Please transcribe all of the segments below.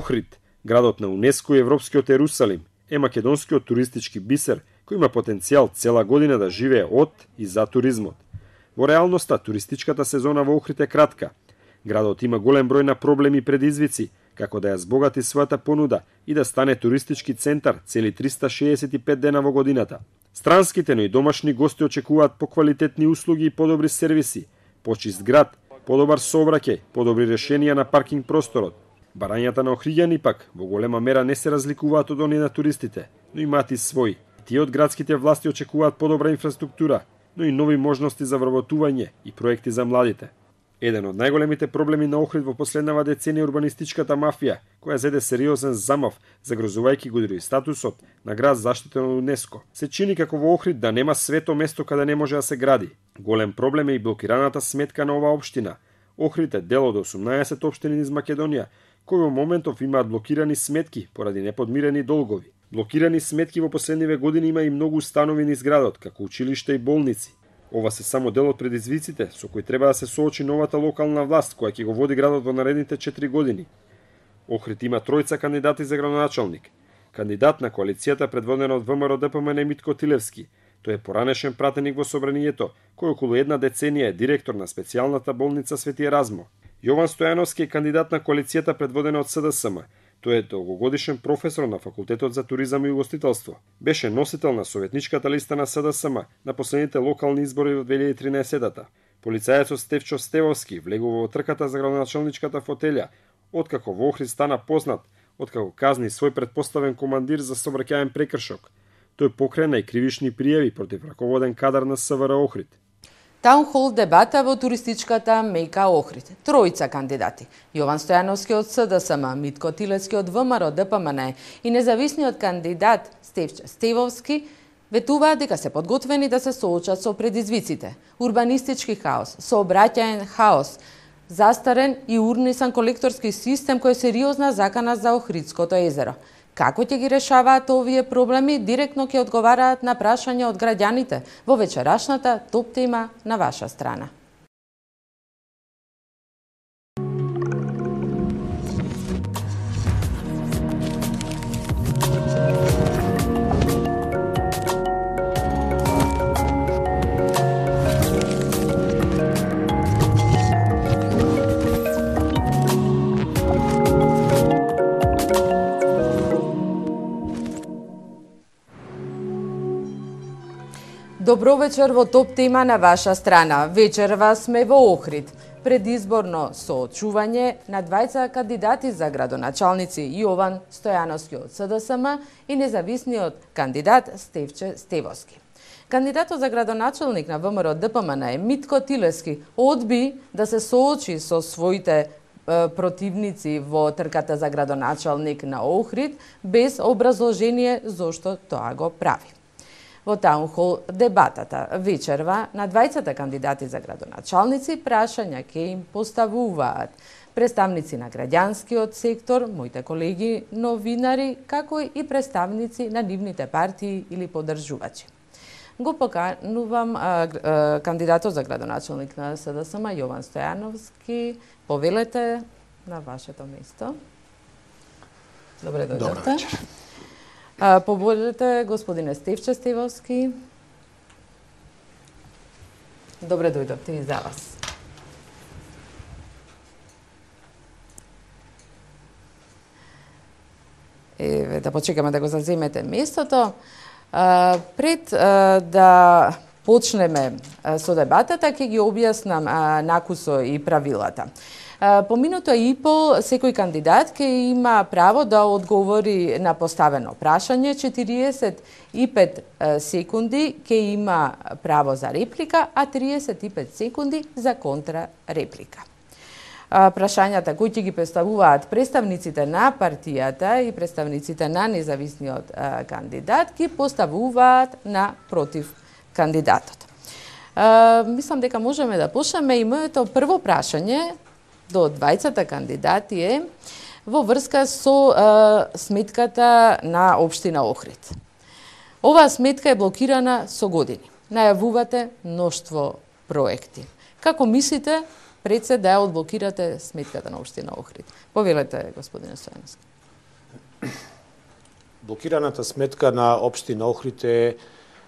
Охрид, градот на УНЕСКО и Европскиот Ерусалим, е македонскиот туристички бисер кој има потенцијал цела година да живее од и за туризмот. Во реалноста, туристичката сезона во Охрид е кратка. Градот има голем број на проблеми и предизвици, како да ја збогати својата понуда и да стане туристички центар цели 365 дена во годината. Странските, но и домашни гости очекуваат поквалитетни услуги и подобри сервиси, почист град, подобар сообраќај, подобри решенија на паркинг просторот. Барањата на охриѓани пак во голема мера не се разликуваат од оние на туристите, но имаат и своји. Тие од градските власти очекуваат подобра инфраструктура, но и нови можности за вработување и проекти за младите. Еден од најголемите проблеми на Охрид во последнава деценија е урбанистичката мафија, која зеде сериозен замав, загрозувајќи го дури статусот на град заштитен од УНЕСКО. Се чини како во Охрид да нема свето место каде не може да се гради. Голем проблем е и блокираната сметка на оваа општина. Охрид е дел од 18 општини низ Македонија, кои во моментов имаат блокирани сметки поради неподмирени долгови. Блокирани сметки во последниве години има и многу установи низ градот, како училишта и болници. Ова се само дел од предизвиците со кои треба да се соочи новата локална власт, која ќе го води градот во наредните 4 години. Охрид има тројца кандидати за градоначалник. Кандидат на коалицијата предводена од ВМРО ДПМН Митко Тилевски. Тој е поранешен пратеник во собранието, кој околу една деценија е директор на специјалната болница Свети Еразмо. Јован Стојановски е кандидат на коалицијата предводена од СДСМ. Тој е долгогодишен професор на Факултетот за туризам и угостителство. Беше носител на советничката листа на СДСМ на последните локални избори во 2013-та. Полицајецот Стефчо Стевовски влегува во трката за градоначалничката фотелја, откако во Охрид стана познат, откако казни свој предпоставен командир за сообраќајен прекршок. Тој покрена и кривични пријави против раководен кадар на СВР Охрид. Таунхол дебата во туристичката мејка Охрид. Тројца кандидати. Јован Стојановски од СДСМ, Митко Тилевски од ВМРО ДПМН и независниот кандидат Стефчо Стевовски ветуваат дека се подготвени да се соочат со предизвиците. Урбанистички хаос, сообраќаен хаос, застарен и урнисан колекторски систем кој е сериозна закана за Охридското езеро. Како ќе ги решаваат овие проблеми, директно ќе одговараат на прашања од граѓаните во вечерашната топ тема на ваша страна. Добро вечер во топ тема на ваша страна. Вечерва сме во Охрид. Предизборно соочување на двајца кандидати за градоначалници Јован Стојановски од СДСМ и независниот кандидат Стефче Стевовски. Кандидатот за градоначалник на ВМРО ДПМН Митко Тилевски одби да се соочи со своите противници во трката за градоначалник на Охрид без образложение зошто тоа го прави. Во таунхол дебатата вечерва на двајцата кандидати за градоначалници прашања ќе им поставуваат представници на граѓанскиот сектор, моите колеги новинари, како и представници на нивните партии или поддржувачи. Го поканувам кандидатот за градоначалник на СДСМ Јован Стојановски. Повелете на вашето место. Добре дојдовте. Поволете господине Стефче Стевовски. Добре дојдовте и за вас. Еве да почекаме да го заземете местото. Пред да почнеме со дебатата, ќе ги објаснам накусо и правилата. По минута и пол секој кандидат ќе има право да одговори на поставено прашање, 45 секунди ќе има право за реплика, а 35 секунди за контрареплика. Прашањата кои ќе ги представуваат представниците на партијата и представниците на независниот кандидат ги поставуваат на против кандидатот. Мислам дека можеме да почнеме и моето прво прашање до двајцата кандидати е во врска со сметката на општина Охрид. Оваа сметка е блокирана со години. Најавувате мноштво проекти. Како мислите пред се да ја одблокирате сметката на општина Охрид? Повелете, господине Стојановски. Блокираната сметка на општина Охрид е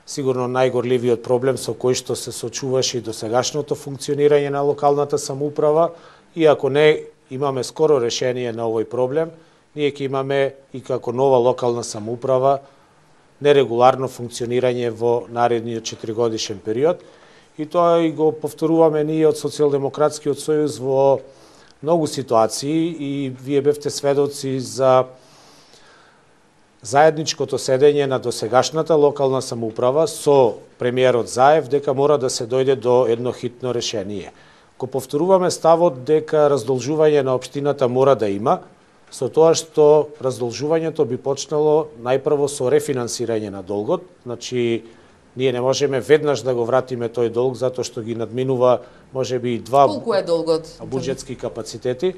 сигурно најгорливиот проблем со кој што се сочуваше и досегашното функционирање на локалната самоуправа, и ако не имаме скоро решение на овој проблем, ние ќе имаме и како нова локална самоуправа нерегуларно функционирање во наредниот 4-годишен период, и тоа и го повторуваме ние од Социјалдемократскиот сојуз во многу ситуации, и вие бевте сведоци за заедничкото седење на досегашната локална самоуправа со премиерот Заев дека мора да се дојде до едно хитно решение. Го повторуваме ставот дека раздолжување на општината мора да има, со тоа што раздолжувањето би почнало најпрво со рефинансирање на долгот, значи ние не можеме веднаш да го вратиме тој долг затоа што ги надминува можеби и два Колку е долгот? Буџетски капацитети.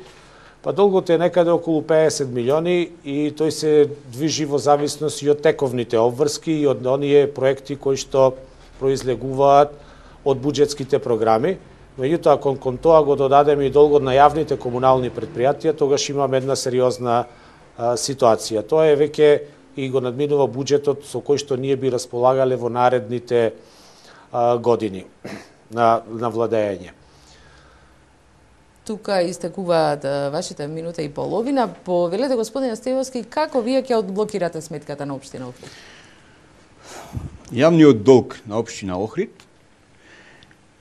Па долгот е некаде околу 50 милиони и тој се движи во зависност и од тековните обврски и од оние проекти кои што произлегуваат од буџетските програми. Меѓутоа, кон тоа го додадеме и долгот на јавните комунални предпријатија, тогаш имаме една сериозна ситуација. Тоа е веќе и го надминува буџетот со кој што ние би располагале во наредните години на владење. Тука истекуваат вашите минута и половина. Повелете, господин Стевоски, како вие ќе одблокирате сметката на општина Охрид? Јавниот долг на општина Охрид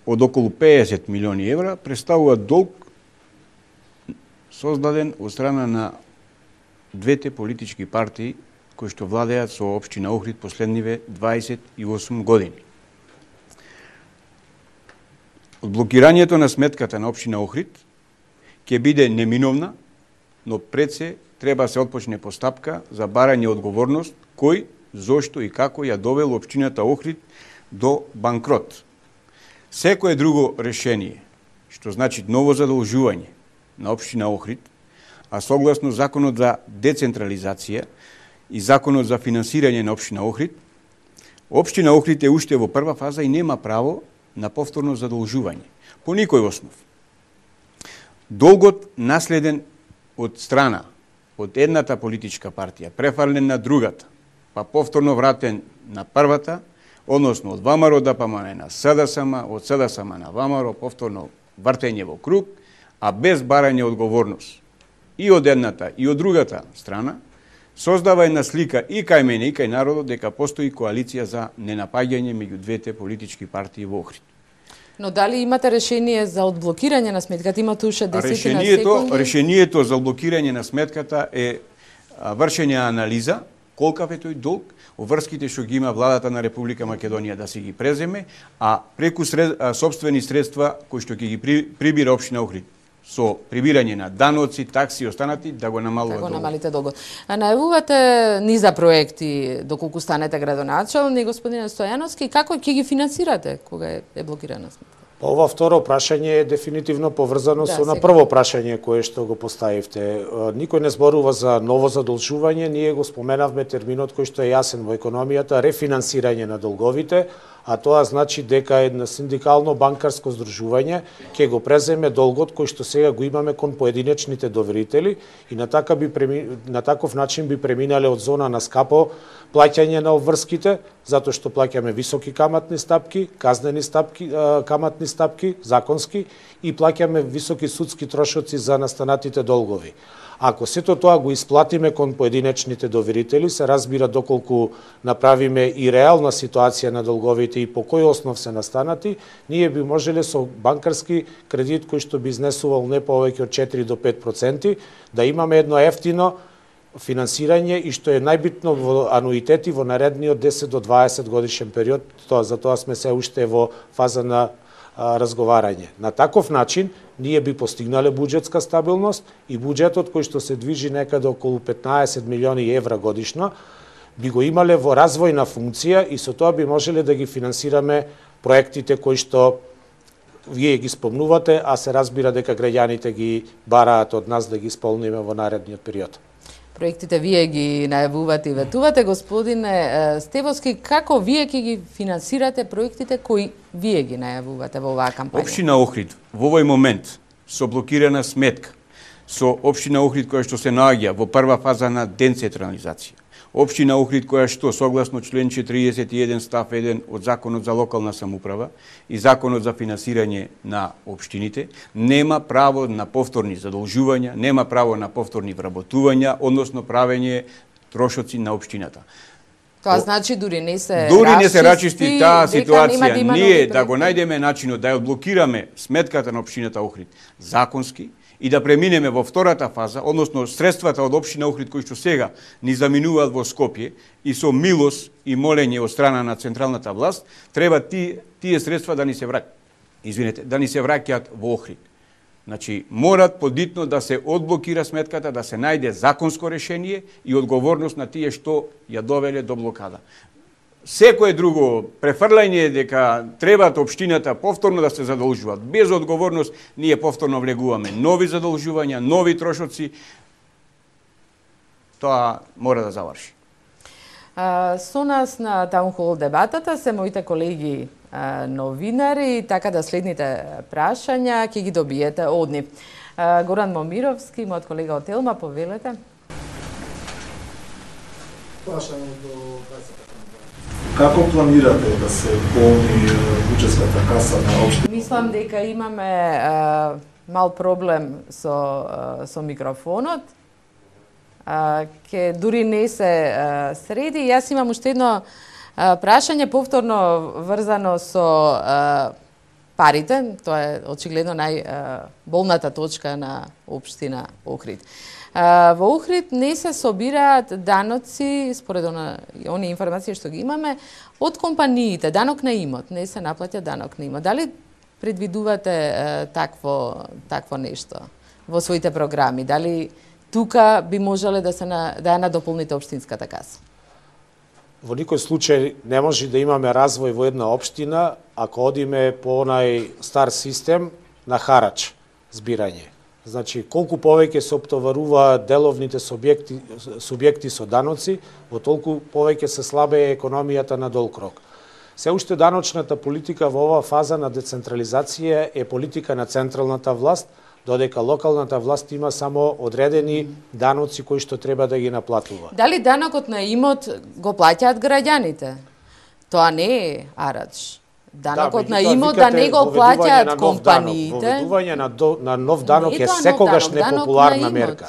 од околу 50 милиони евра представува долг создаден од страна на двете политички партии кои што владеат со општина Охрид последниве 28 години. Одблокирањето на сметката на општина Охрид ќе биде неминовна, но пред се треба да се отпочне постапка за барање одговорност кој, зошто и како ја довел општината Охрид до банкрот. Секое друго решение, што значи ново задолжување на општина Охрид, а согласно законот за децентрализација и законот за финансирање на општина Охрид, општина Охрид е уште во прва фаза и нема право на повторно задолжување по никој основ. Долгот наследен од страна, од едната политичка партија, префален на другата, па повторно вратен на првата, односно од ВМРО ДПМН на СДСМ, од СДСМ на ВМРО, повторно вртење во круг, а без барање одговорност и од едната и од другата страна, создава една слика и кај мене и кај народот дека постои коалиција за ненапаѓање меѓу двете политички партии во Охрид. Но дали имате решение за одблокирање на сметката? Имате уште 10 на секунди? Решението за одблокирање на сметката е вршење анализа, колкав е тој долг, врските што ги има владата на Република Македонија да си ги преземе, а преку сопствени средства кои што ќе ги прибира општина Охрид со прибирање на даноци, такси и останати, да го намалува долгот. намалите долгот. А најавувате низа проекти доколку станете градоначалник, господине Стојановски, како ќе ги финансирате кога е блокирана сметка? Ова второ прашање е дефинитивно поврзано со на прво прашање кое што го поставивте. Никој не зборува за ново задолжување, ние го споменавме терминот кој што е јасен во економијата, рефинансирање на долговите, а тоа значи дека едно синдикално банкарско здружување ќе го преземе долгот кој што сега го имаме кон поединечните доверители и на таков начин би преминале од зона на скапо плаќање на обврските, затоа што плаќаме високи каматни стапки, казнени стапки, каматни стапки, законски, и плаќаме високи судски трошоци за настанатите долгови. Ако сето тоа го исплатиме кон поединечните доверители, се разбира доколку направиме и реална ситуација на долговите и по кој основ се настанати, ние би можеле со банкарски кредит кој што би изнесувал не повеќе од 4 до 5%, да имаме едно ефтино финансирање и што е најбитно во ануитети во наредниот 10 до 20 годишен период, за тоа сме се уште во фаза на разговарање. На таков начин ние би постигнале буџетска стабилност и буџетот кој што се движи некаде околу 15 милиони евра годишно би го имале во развојна функција и со тоа би можеле да ги финансираме проектите кои што вие ги спомнувате, а се разбира дека граѓаните ги бараат од нас да ги исполниме во наредниот период. Проектите вие ги најавувате и ветувате, господине Стевоски, како вие ќе ги финансирате проектите кои вие ги најавувате во оваа кампања? Општина Охрид во овој момент со блокирана сметка со општина Охрид која што се наоѓа во прва фаза на децентрализација. Општина Охрид која што согласно член 41 став 1 од Законот за локална самоуправа и Законот за финансирање на општините нема право на повторни задолжувања, нема право на повторни вработувања, односно правење трошоци на општината. Тоа значи дури не се рачисти таа ситуација. Ние да го најдеме начинот да ја одблокираме сметката на општината Охрид законски и да преминеме во втората фаза, односно средствата од општина Охрид кои што сега ни заминуваат во Скопје и со милост и молење од страна на централната власт, треба тие средства да ни се да ни се враќаат во Охрид. Значи, морат подитно да се одблокира сметката, да се најде законско решение и одговорност на тие што ја довеле до блокада. Секое друго префрлање дека требат општината повторно да се задолжуваат, без одговорност ние повторно влегуваме нови задолжувања, нови трошоци, тоа мора да заврши. Со нас на таунхол дебатата се моите колеги новинари, така да следните прашања ќе ги добиете од нив. Горан Момировски, мојот колега од Телма, повелете. Прашање до како планирате да се полни буџетската каса на општина? Мислам дека имаме мал проблем со микрофонот. Ке дури не се среди. Јас имам уште едно прашање повторно врзано со парите. Тоа е очигледно најболната точка на општина Охрид. Во Охрид не се собираат даноци, според оние информации што ги имаме, од компаниите, данок на имот, не се наплаќа данок на имот. Дали предвидувате такво нешто во своите програми? Дали тука би можеле да ја надополните општинската каса? Во никој случај не може да имаме развој во една општина ако одиме по онај стар систем на харач, збирање. Значи, колку повеќе се оптоваруваат деловните субјекти со даноци, во толку повеќе се слабее економијата на долг рок. Се уште даночната политика во оваа фаза на децентрализација е политика на централната власт, додека локалната власт има само одредени даноци кои што треба да ги наплатува. Дали данокот на имот го плаќаат граѓаните? Тоа не е арач. Данокот на имот да не го плаќаат компаниите. Воведување на нов данок е секогаш непопуларна мерка.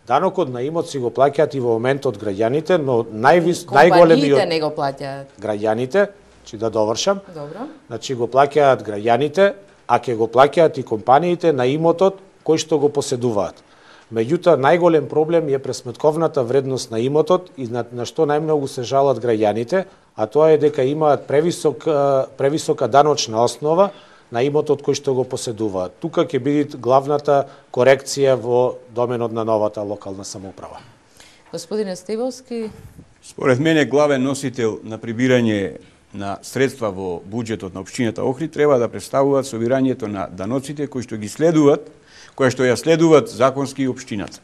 Данокот на имот си го плаќаат и во моментот граѓаните, но компаниите не го плаќаат. Граѓаните, че да довршам. Добро. Значи го плаќаат граѓаните, а ќе го плаќаат и компаниите на имотот кои што го поседуваат. Меѓутоа, најголем проблем е пресметковната вредност на имотот и на што најмногу се жалат граѓаните, а тоа е дека имаат превисока даночна основа на имотот кој што го поседуваат. Тука ќе биде главната корекција во доменот на новата локална самоуправа. Господине Стивовски. Според мене главен носител на прибирање на средства во буџетот на општината Охрид треба да представуваат собирањето на даноците кои што ја следуваат законски општината.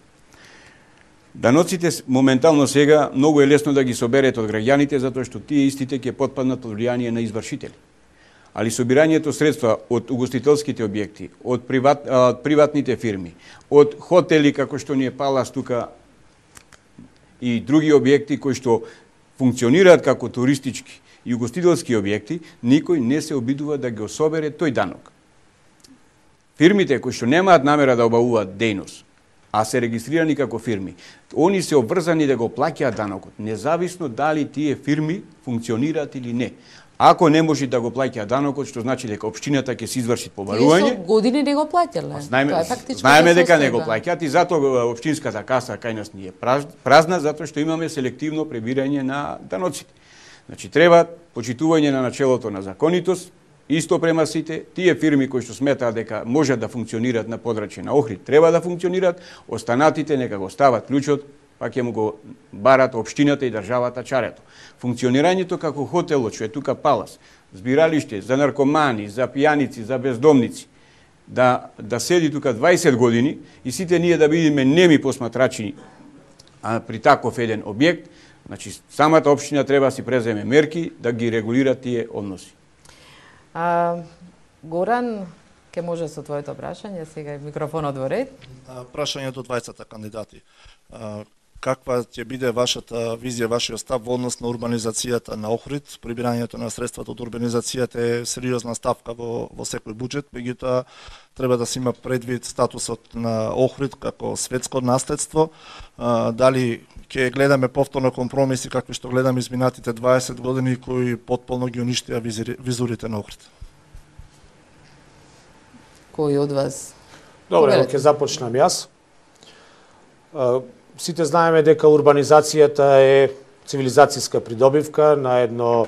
Даноците моментално сега многу е лесно да ги соберете од граѓаните затоа што тие истите ќе потпаднат под влијание на извршители. Али собирањето средства од угостителските објекти, од приватните фирми, од хотели како што ни е Палас тука и други објекти кои што функционираат како туристички и угостителски објекти, никој не се обидува да ги собере тој данок. Фирмите кои што немаат намера да обавуваат дејност, а се регистрирани како фирми, они се обврзани да го плаќаат данокот, независно дали тие фирми функционираат или не. Ако не може да го плаќаат данокот, што значи дека општината ќе се изврши побарување. Тие со години не го плаќале. Знаеме дека не го плаќаат и затоа општинската каса кај нас ни е празна, затоа што имаме селективно пребирање на даноците. Значи треба почитување на начелото на законитост, исто према сите, тие фирми кои што сметаат дека можат да функционираат на подрачје на Охрид, треба да функционираат, останатите нека го стават клучот, па ќе му го барат општината и државата чарето. Функционирањето како хотелот, што е тука Палас, збиралиште за наркомани, за пијаници, за бездомници, да седи тука 20 години и сите ние да бидеме неми посматрачи при таков еден објект, значи самата општина треба да си преземе мерки да ги регулира тие односи. Горан, Ке може со твоето прашање, сега е микрофонот во ред. Прашање до двајцата кандидати. Каква ќе биде вашата визија, вашиот став во однос на урбанизацијата на Охрид? Прибирањето на средствата од урбанизацијата е сериозна ставка во секој буџет, меѓутоа треба да се има предвид статусот на Охрид како светско наследство. Дали ќе гледаме повторно компромиси какви што гледаме изминатите 20 години кои потполно ги уништија визурите на Охрид? Кој од вас? Добре, ќе започнам јас. Сите знаеме дека урбанизацијата е цивилизацијска придобивка на едно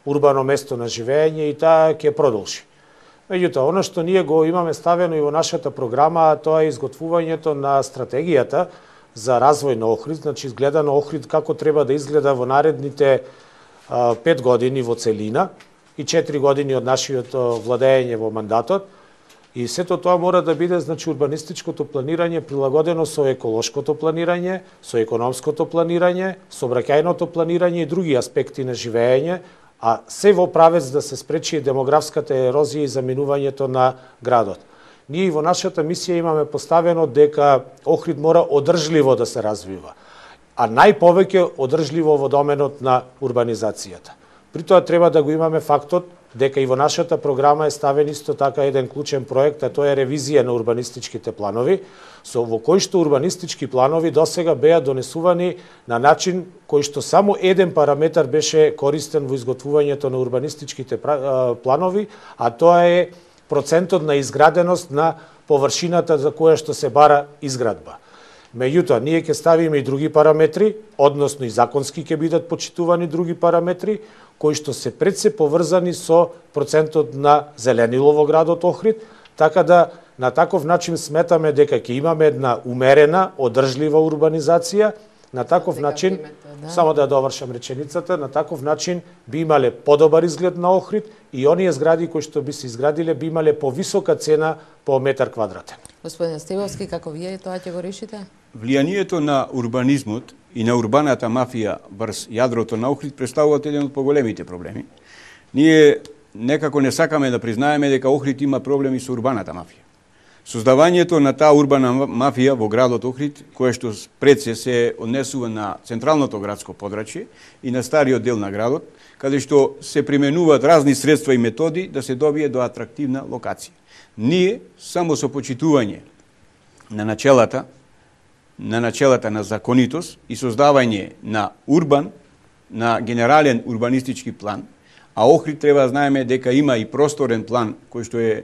урбано место на живење и таа ќе продолжи. Меѓутоа, она што ние го имаме ставено и во нашата програма, тоа е изготвувањето на стратегијата за развој на Охрид, значи изгледано Охрид како треба да изгледа во наредните 5 години во целина и 4 години од нашиот владење во мандатот. И сето тоа мора да биде, значи, урбанистичкото планирање прилагодено со еколошкото планирање, со економското планирање, сообраќајното планирање и други аспекти на живење, а се во правец да се спречи демографската ерозија и заминувањето на градот. Ние и во нашата мисија имаме поставено дека Охрид мора одржливо да се развива, а најповеќе одржливо во доменот на урбанизацијата. При тоа треба да го имаме фактот дека и во нашата програма е ставен исто така еден клучен проект, а тоа е ревизија на урбанистичките планови, во кој што урбанистички планови досега беа донесувани на начин кој што само еден параметар беше користен во изготвувањето на урбанистичките планови, а тоа е процентот на изграденост на површината за која што се бара изградба. Меѓутоа, ние ќе ставиме и други параметри, односно и законски ќе бидат почитувани други параметри, кои што се пред се поврзани со процентот на зеленило во градот Охрид, така да на таков начин сметаме дека ќе имаме една умерена, одржлива урбанизација, на таков начин, само да довршам реченицата, на таков начин би имале подобар изглед на Охрид и оние згради кои што би се изградиле би имале повисока цена по метар квадратен. Господин Стевовски, како вие тоа ќе го решите? Влијанието на урбанизмот и на урбаната мафија врз јадрото на Охрид представуваат еден од поголемите проблеми. Ние некако не сакаме да признаеме дека Охрид има проблеми со урбаната мафија. Создавањето на таа урбана мафија во градот Охрид, која што пред се однесува на централното градско подрачје и на стариот дел на градот, каде што се применуваат разни средства и методи да се добие до атрактивна локација. Ние само со почитување на начелата на законитост и создавање на на генерален урбанистички план, а Охрид треба да знаеме дека има и просторен план кој што е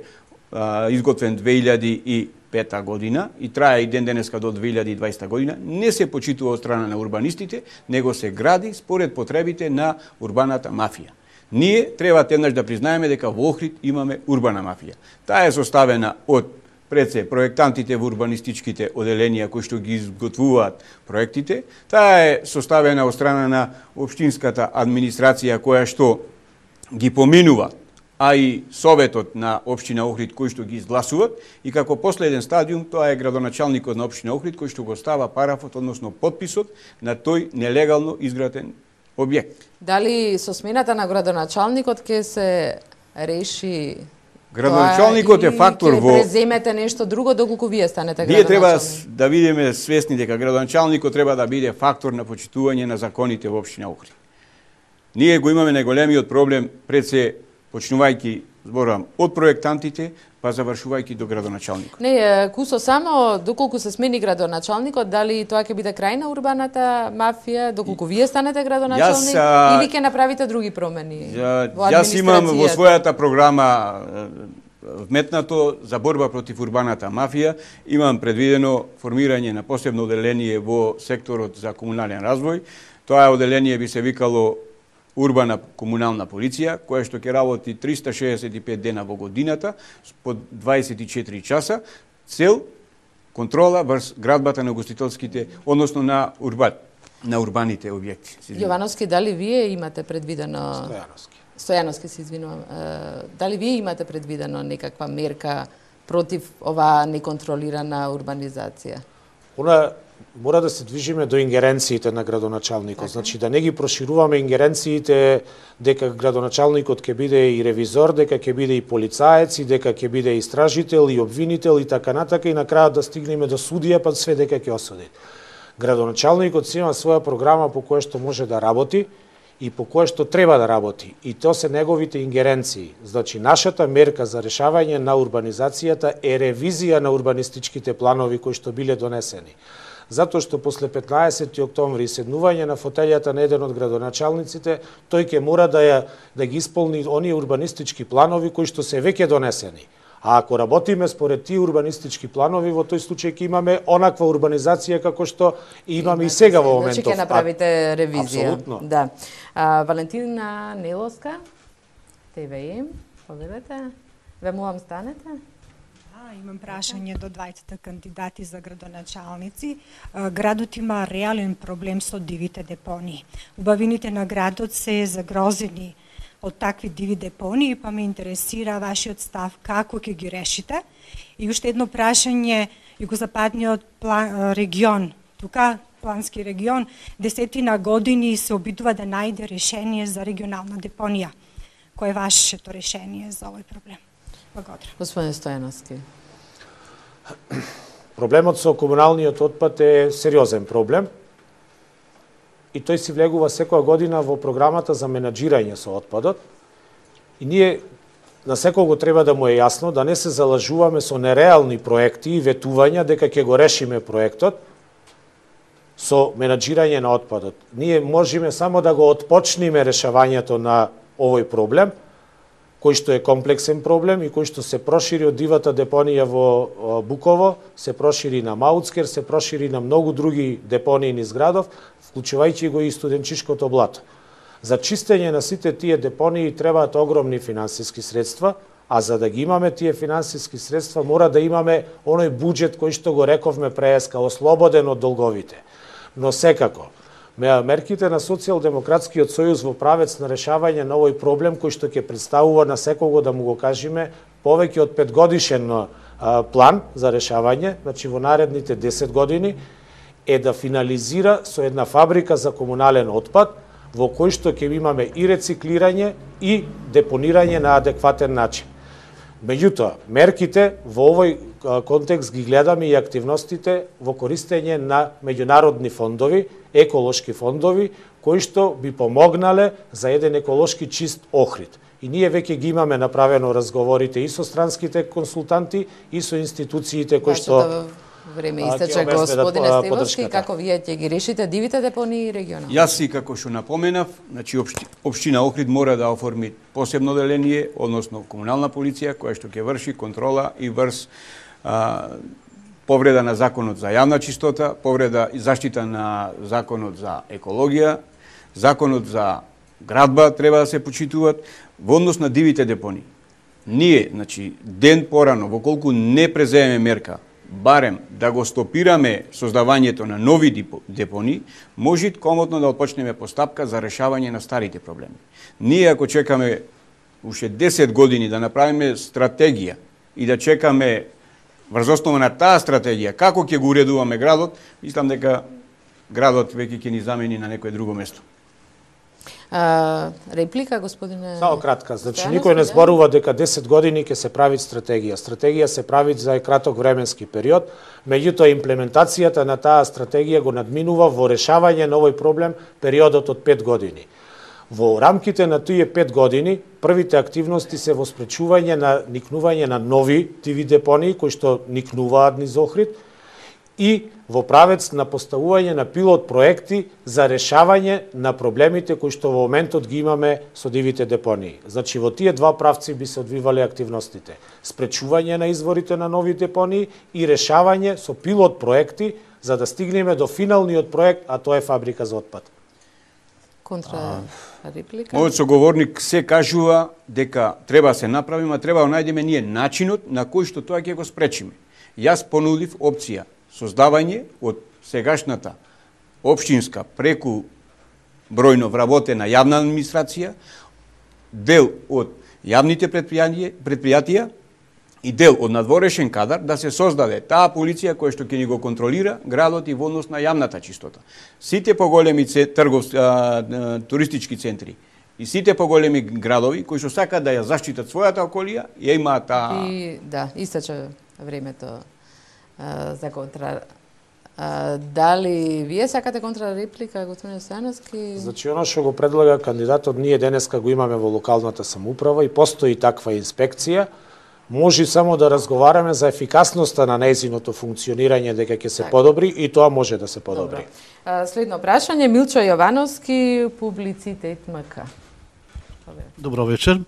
изготвен 2005 година и трае и ден денеска до 2020 година, не се почитува од страна на урбанистите, него се гради според потребите на урбаната мафија. Ние треба еднаш да признаеме дека во Охрид имаме урбана мафија. Таа е составена од пред се проектантите во урбанистичките оделенија кои што ги изготвуваат проектите. Таа е составена од страна на општинската администрација која што ги поминува, а и советот на општина Охрид кој што ги изгласуваат и како последен стадиум тоа е градоначалникот на општина Охрид кој што го става парафот, односно подписот на тој нелегално изграден објект. Дали со смената на градоначалникот ќе се реши Градоначалникот е фактор во... Ќе преземете нешто друго доколку вие станете Ние градоначалник? треба да бидеме свесни дека градоначалникот треба да биде фактор на почитување на законите во општина Охрид. Ние го имаме најголемиот проблем пред се почнувајќи, зборувам, од проектантите, па завршувајќи до градоначалникот. Не, Кусо, само доколку се смени градоначалникот, дали тоа ќе биде крај на урбаната мафија, доколку вие станете градоначалник, или ќе направите други промени во администрацијата? Јас имам во својата програма вметнато за борба против урбаната мафија, имам предвидено формирање на посебно оделение во секторот за комунален развој. Тоа оделение би се викало урбана комунална полиција, која што ќе работи 365 дена во годината, по 24 часа, цел контрола врз градбата на гостителските, односно на урбаните објекти. Јовановски, дали вие имате предвидено... Стојановски, се извинувам. Дали вие имате предвидено некаква мерка против оваа неконтролирана урбанизација? Она мора да се движиме до ингеренциите на градоначалникот. Значи да не ги прошируваме ингеренциите дека градоначалникот ќе биде и ревизор, дека ќе биде и полицаец, и дека ќе биде и истражител, и обвинител, и така натака, и на крајот да стигнеме до судија, па све дека ќе осуди. Градоначалникот си има своја програма по која што може да работи и по која што треба да работи. И то се неговите ингеренции. Значи, нашата мерка за решавање на урбанизацијата е ревизија на урбанистичките планови кои што биле донесени. Затоа што после 15 октомври и седнување на фотелјата на еден од градоначалниците, тој ќе мора да ги исполни оние урбанистички планови кои што се веќе донесени. А ако работиме според тие урбанистички планови, во тој случај ќе имаме онаква урбанизација како што имаме и сега во моментов. Значи ќе направите ревизија. Апсолутно. Да. Валентина Неловска, ТВИ, повелете. Ве молам станете. Имам прашање до двајцата кандидати за градоначалници. Градот има реален проблем со дивите депонии. Убавините на градот се загрозени од такви диви депонии, па ме интересира вашиот став како ќе ги решите. И уште едно прашање, југозападниот регион, тука плански регион, 10 години се обидува да најде решение за регионална депонија. Кој е вашето решение за овој проблем? Благодарам. Господин Стојановски. Проблемот со комуналниот отпад е сериозен проблем и тој си влегува секоја година во програмата за менаџирање со отпадот. И ние на секого треба да му е јасно да не се залажуваме со нереални проекти и ветувања дека ќе го решиме проектот со менаџирање на отпадот. Ние можеме само да го отпочнеме решавањето на овој проблем, кој што е комплексен проблем и кој што се прошири од дивата депонија во Буково, се прошири на Мауцкер, се прошири на многу други депонии низ градов, вклучувајќи го и студенчишкото блато. За чистење на сите тие депонии требаат огромни финансиски средства, а за да ги имаме тие финансиски средства мора да имаме оној буџет кој што го рековме преска, ослободен од долговите. Но секако, мерките на Социјалдемократскиот сојуз во правец на решавање на овој проблем кој што ќе представува на секого да му го кажеме повеќе од 5-годишен план за решавање, значи во наредните 10 години, е да финализира со една фабрика за комунален отпад во кој што ќе имаме и рециклирање и депонирање на адекватен начин. Меѓутоа, мерките во овој контекст ги гледаме и активностите во користење на меѓународни фондови, еколошки фондови, кои што би помогнале за еден еколошки чист Охрид. И ние веќе ги имаме направено разговорите и со странските консултанти и со институциите кои што време истече, господине Стивовски, како вие ќе ги решите дивите депонии и регионални? Јас и како што напоменав, значи општина Охрид мора да оформи посебно деление, односно комунална полиција која што ќе врши контрола и врз повреда на законот за јавна чистота, повреда и заштита на законот за екологија, законот за градба треба да се почитуваат во однос на дивите депонии. Ние, значи, ден порано, во колку не преземеме мерка, барем да го стопираме создавањето на нови депонии, може комотно да отпочнеме постапка за решавање на старите проблеми. Ние ако чекаме уште 10 години да направиме стратегија и да чекаме врз основа на таа стратегија како ќе го уредуваме градот, мислам дека градот веќе ќе ни замени на некое друго место. Реплика, господине? Само кратка. Значи, никој не зборува дека 10 години ќе се прави стратегија. Стратегија се прави за краток временски период, меѓутоа имплементацијата на таа стратегија го надминува во решавање на овој проблем периодот од 5 години. Во рамките на тие 5 години, првите активности се во спречување на никнување на нови диви депонии, кои што никнуваат низ Охрид, и во правец на поставување на пилот проекти за решавање на проблемите кои што во моментот ги имаме со дивите депонии. Значи, во тие два правци би се одвивале активностите. Спречување на изворите на нови депонии и решавање со пилот проекти за да стигнеме до финалниот проект, а тоа е фабрика за отпад. Контра реплика? Мојот соговорник се кажува дека треба се направи, а треба да најдеме ние начинот на кој што тоа ќе го спречиме. Јас понудив опција создавање од сегашната општинска преку бројно вработена јавна администрација, дел од јавните предпријатија и дел од надворешен кадар да се создаде таа полиција која што ќе ни го контролира градот и во однос на јавната чистота. Сите поголеми туристички центри и сите поголеми градови кои што сакаат да ја заштитат својата околија, ја имаат таа... И да, истече времето за контра. Дали вие сакате контрареплика, господин Стојановски? Значи, оно што го предлага кандидатот, ние денеска го имаме во локалната самоуправа и постои таква инспекција, може само да разговараме за ефикасноста на нејзиното функционирање, дека ќе се подобри и тоа може да се подобри. Следно прашање, Милчо Јовановски, Публицитет МК. Добро вечер.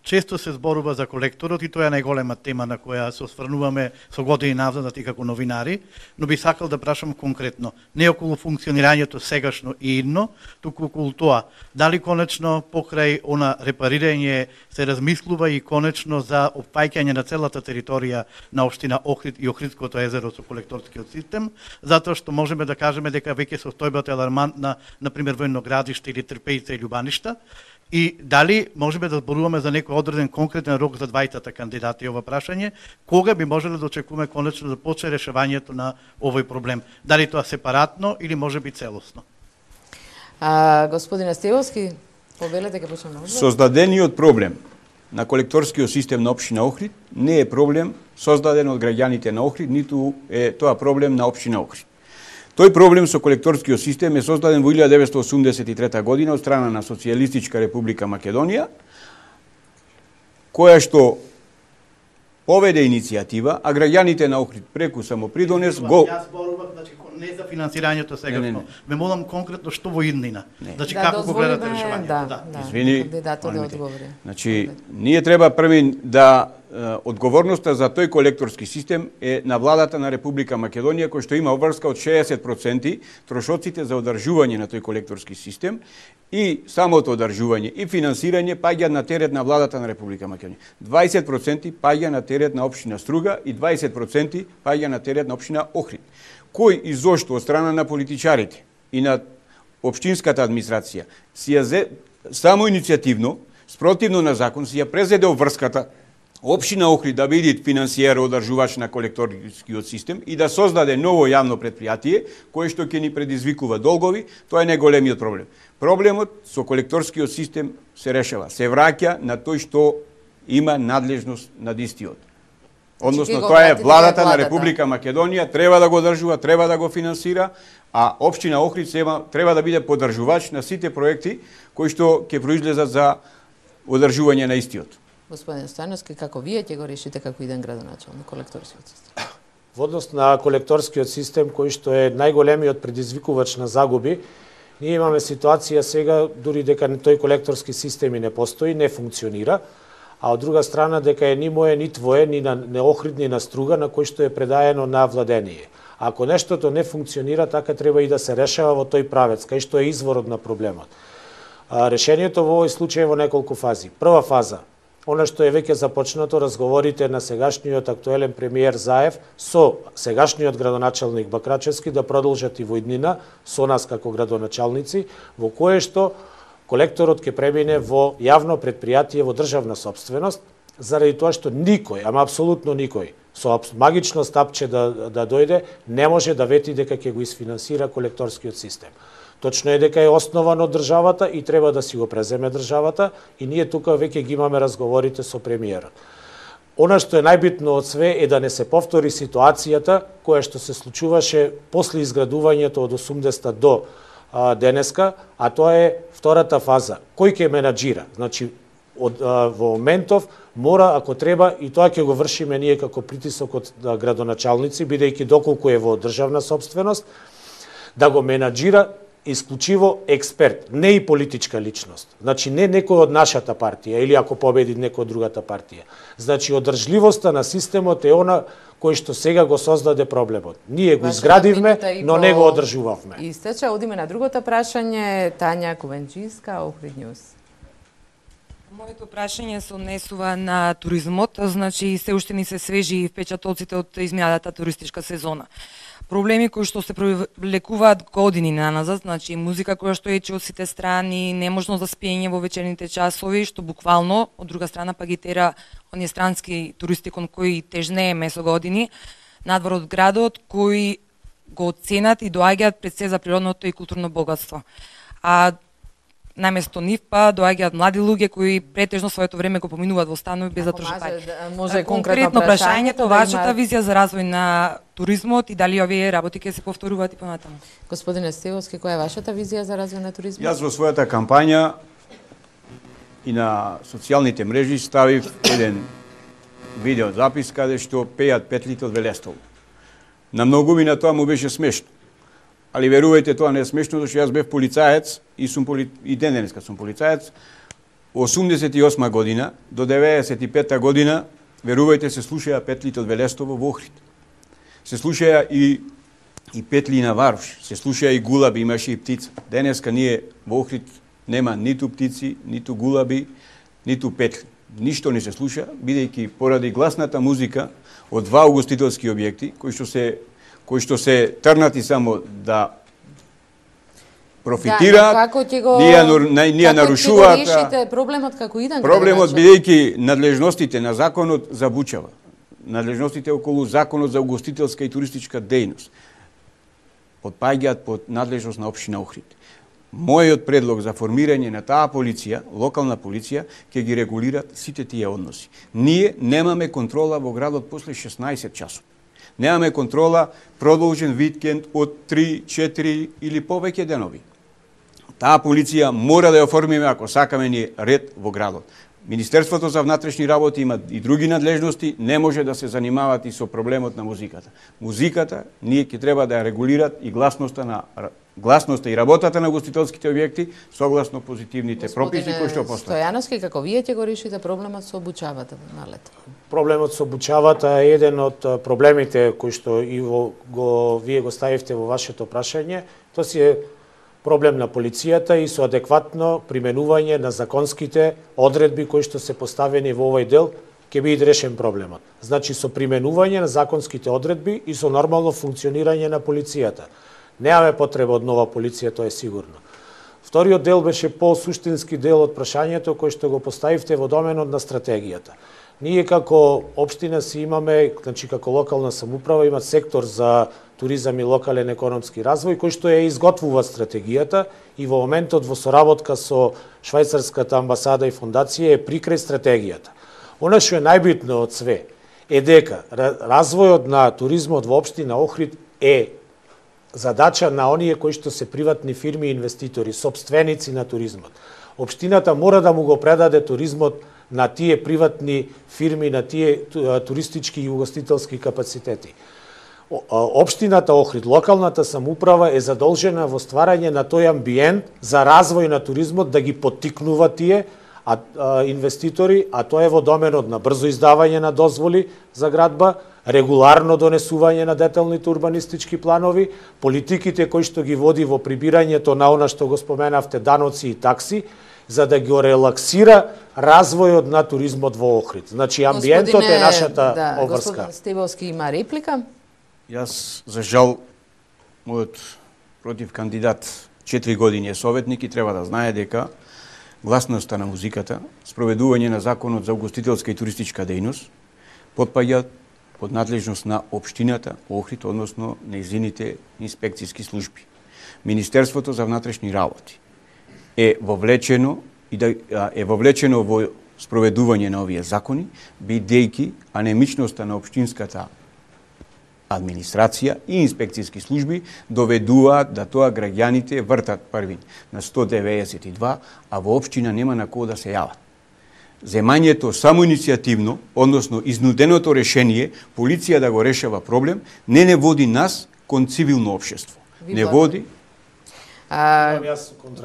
Често се зборува за колекторот и тоа е најголема тема на која се осврнуваме со години назад и како новинари, но би сакал да прашам конкретно, не околу функционирањето сегашно и идно, туку околу тоа, дали конечно покрај она репарирање се размислува и конечно за опаѓање на целата територија на општина Охрид и Охридското езеро со колекторскиот систем, затоа што можеме да кажеме дека веќе состојбата е алармантна, например во едно градиште или Трпејица или Љубаништа. И дали можеме да зборуваме за некој одреден конкретен рок за двајтата кандидати ова прашање, кога би можеле да очекуваме конечно да почне решавањето на овој проблем? Дали тоа сепаратно или може би целосно? Господине Стевовски, повелете ке почнеме одговор. Создадениот проблем на колекторскиот систем на општина Охрид не е проблем создаден од граѓаните на Охрид, ниту е тоа проблем на општина Охрид. Тој проблем со колекторскиот систем е создаден во 1983 година од страна на Социјалистичка република Македонија, која што поведе иницијатива, а граѓаните на Охрид преку самопридонес го... Јас зборував, значи, не за финансирањето сегашно. Ме молам конкретно што во иднина. Значи, како го гледате решавањето? Извини, кандидатот да одговори. Значи, ние треба први да одговорноста за тој колекторски систем е на владата на Република Македонија, кој што има обврска од 60% трошоците за одржување на тој колекторски систем и самото одржување и финансирање паѓа на терет на владата на Република Македонија. 20% паѓа на терет на општина Струга и 20% паѓа на терет на општина Охрид. Кој и зошто од страна на политичарите и на општинската администрација си ја само иницијативно, спротивно на закон, си ја презеде обврската општина Охрид да биде финансиер одржувач на колекторскиот систем и да создаде ново јавно предпријатие кое што ќе ни предизвикува долгови, тоа е најголемиот проблем. Проблемот со колекторскиот систем се решава, се враќа на тој што има надлежност над истиот. Односно, тоа е владата на Република Македонија, треба да го одржува, треба да го финансира, а општина Охрид треба да биде поддржувач на сите проекти кои што ќе произлезат за одржување на истиот. Господин Стојановски, како вие ќе го решите како иден градоначалник колекторскиот систем? Во однос на колекторскиот систем, кој што е најголемиот предизвикувач на загуби, ние имаме ситуација сега, дури дека тој колекторски систем и не постои, не функционира, а од друга страна дека е ни мое, ни твое, ни на Охрид, ни на Струга, на кој што е предаено на владение. Ако нештото не функционира, така треба и да се решава во тој правец, кај што е изворот на проблемот. Решението во овој случај е во неколку фази. Прва фаза, она што е веќе започнато, разговорите на сегашниот актуелен премиер Заев со сегашниот градоначалник Бакрачевски да продолжат и во иднина со нас како градоначалници, во кое што колекторот ќе премине во јавно предпријатие во државна собственост, заради тоа што никој, ама апсолутно никој, со магично стапче да дојде, не може да вети дека ќе го isfinansira колекторскиот систем. Точно е дека е основан од државата и треба да си го преземе државата и ние тука веќе ги имаме разговорите со премиерот. Она што е најбитно од све е да не се повтори ситуацијата која што се случуваше после изградувањето од 80-та до денеска, а тоа е втората фаза. Кој ќе менаџира? Значи, во моментов мора, ако треба, и тоа ќе го вршиме ние како притисок од градоначалници, бидејќи доколку е во државна собственост, да го менаџира исклучиво експерт, не и политичка личност. Значи, не некој од нашата партија или ако победи некој од другата партија. Значи, одржливоста на системот е она кој што сега го создаде проблемот. Ние го изградивме, но не го одржувавме. Истече, одиме на другото прашање, Тања Кувенџиска, Охрид Њуз. Моето прашање се однесува на туризмот, значи се уште ни се свежи впечатоците од изминатата туристичка сезона. проблеми кои што се привлекуваат години наназад, значи музика која што ече од сите страни, неможност за спиење во вечерните часови, што буквално од друга страна па ги тера оние странски туристи кон кои тежнееме со години надвор од градот, кои го оценат и доаѓаат пред се за природното и културно богатство. А наместо нив па доаѓаат млади луѓе кои претежно своето време го поминуваат во станови без да трошат пари. Може конкретно прашањето, вашата визија за развој на туризмот и дали овие работи ќе се повторуваат и понатаму? Господине Стевовски, која е вашата визија за развој на туризмот? Јас во својата кампања и на социјалните мрежи ставив еден видео запис каде што пеат петлите од Велестово. На многумина тоа му беше смешно. Али верувајте, тоа не е смешно, зашто јас бев полицаец и и денеска сум полицаец. 88 година до 95 година, верувајте, се слушаја петлите од Велестово во Охрид. Се слушаја и петли на Варош, се слушаја и гулаби, имаше и птица. Денеска ние во Охрид нема ниту птици, ниту гулаби, ниту петли. Ништо не се слуша, бидејќи поради гласната музика од два угостителски објекти, кои што се трнати само да профитираат, ние нарушуваат. Како ќе го решите проблемот како иден? Проблемот бидејќи надлежностите на законот забучава. Надлежностите околу законот за угостителска и туристичка дејност потпаѓаат под надлежност на општина Охрид. Мојот предлог за формирање на таа полиција, локална полиција, ќе ги регулират сите тие односи. Ние немаме контрола во градот после 16 часот. Немаме контрола продолжен викенд од 3, 4 или повеќе денови. Таа полиција мора да ја оформиме ако сакаме ние ред во градот. Министерството за внатрешни работи има и други надлежности, не може да се занимават и со проблемот на музиката. Музиката ние ќе треба да ја регулират и гласноста и работата на гостителските објекти согласно позитивните прописи кои што постојат. Стојановски, како вие ќе го решите проблемот со обучавата на лето? Проблемот со обучавата е еден од проблемите кои што и вие го ставивте во вашето прашање. Тоа си е проблем на полицијата и со адекватно применување на законските одредби кои што се поставени во овој дел ќе биде решен проблемот. Значи со применување на законските одредби и со нормално функционирање на полицијата. Немаме потреба од нова полиција, тоа е сигурно. Вториот дел беше по-суштински дел од прашањето кој што го поставивте во доменот на стратегијата. Ние како општина си имаме, значи како локална самоуправа, има сектор за туризам и локален економски развој кој што ја изготвува стратегијата и во моментот во соработка со швајцарската амбасада и фондација е прикрај стратегијата. Она што е најбитно од све е дека развојот на туризмот во општина Охрид е задача на оние кои што се приватни фирми и инвеститори, сопственици на туризмот. Општината мора да му го предаде туризмот на тие приватни фирми, на тие туристички и угостителски капацитети. Општината Охрид, локалната самоуправа е задолжена во стварање на тој амбиент за развој на туризмот, да ги поттикнува тие инвеститори, а тоа е во доменот на брзо издавање на дозволи за градба, регуларно донесување на деталните урбанистички планови, политиките кои што ги води во прибирањето на она што го споменавте, даноци и такси, за да го релаксира развојот на туризмот во Охрид. Значи, амбиентот е нашата обврска. Господин Стевовски има реплика? Јас, за жал, мојот против кандидат 4 години е советник и треба да знае дека гласноста на музиката, спроведување на законот за угостителска и туристичка дејност, потпаѓа под надлежност на општината Охрид, односно нејзините инспекцијски служби. Министерството за внатрешни работи е вовлечено во спроведување на овие закони, бидејќи анемичноста на општинската администрација и инспекцијски служби доведуваат да тоа граѓаните вртат први на 192, а во општина нема на кого да се јават. Земањето самоиницијативно, односно изнуденото решение, полиција да го решава проблем, не води нас кон цивилно општество. Не води.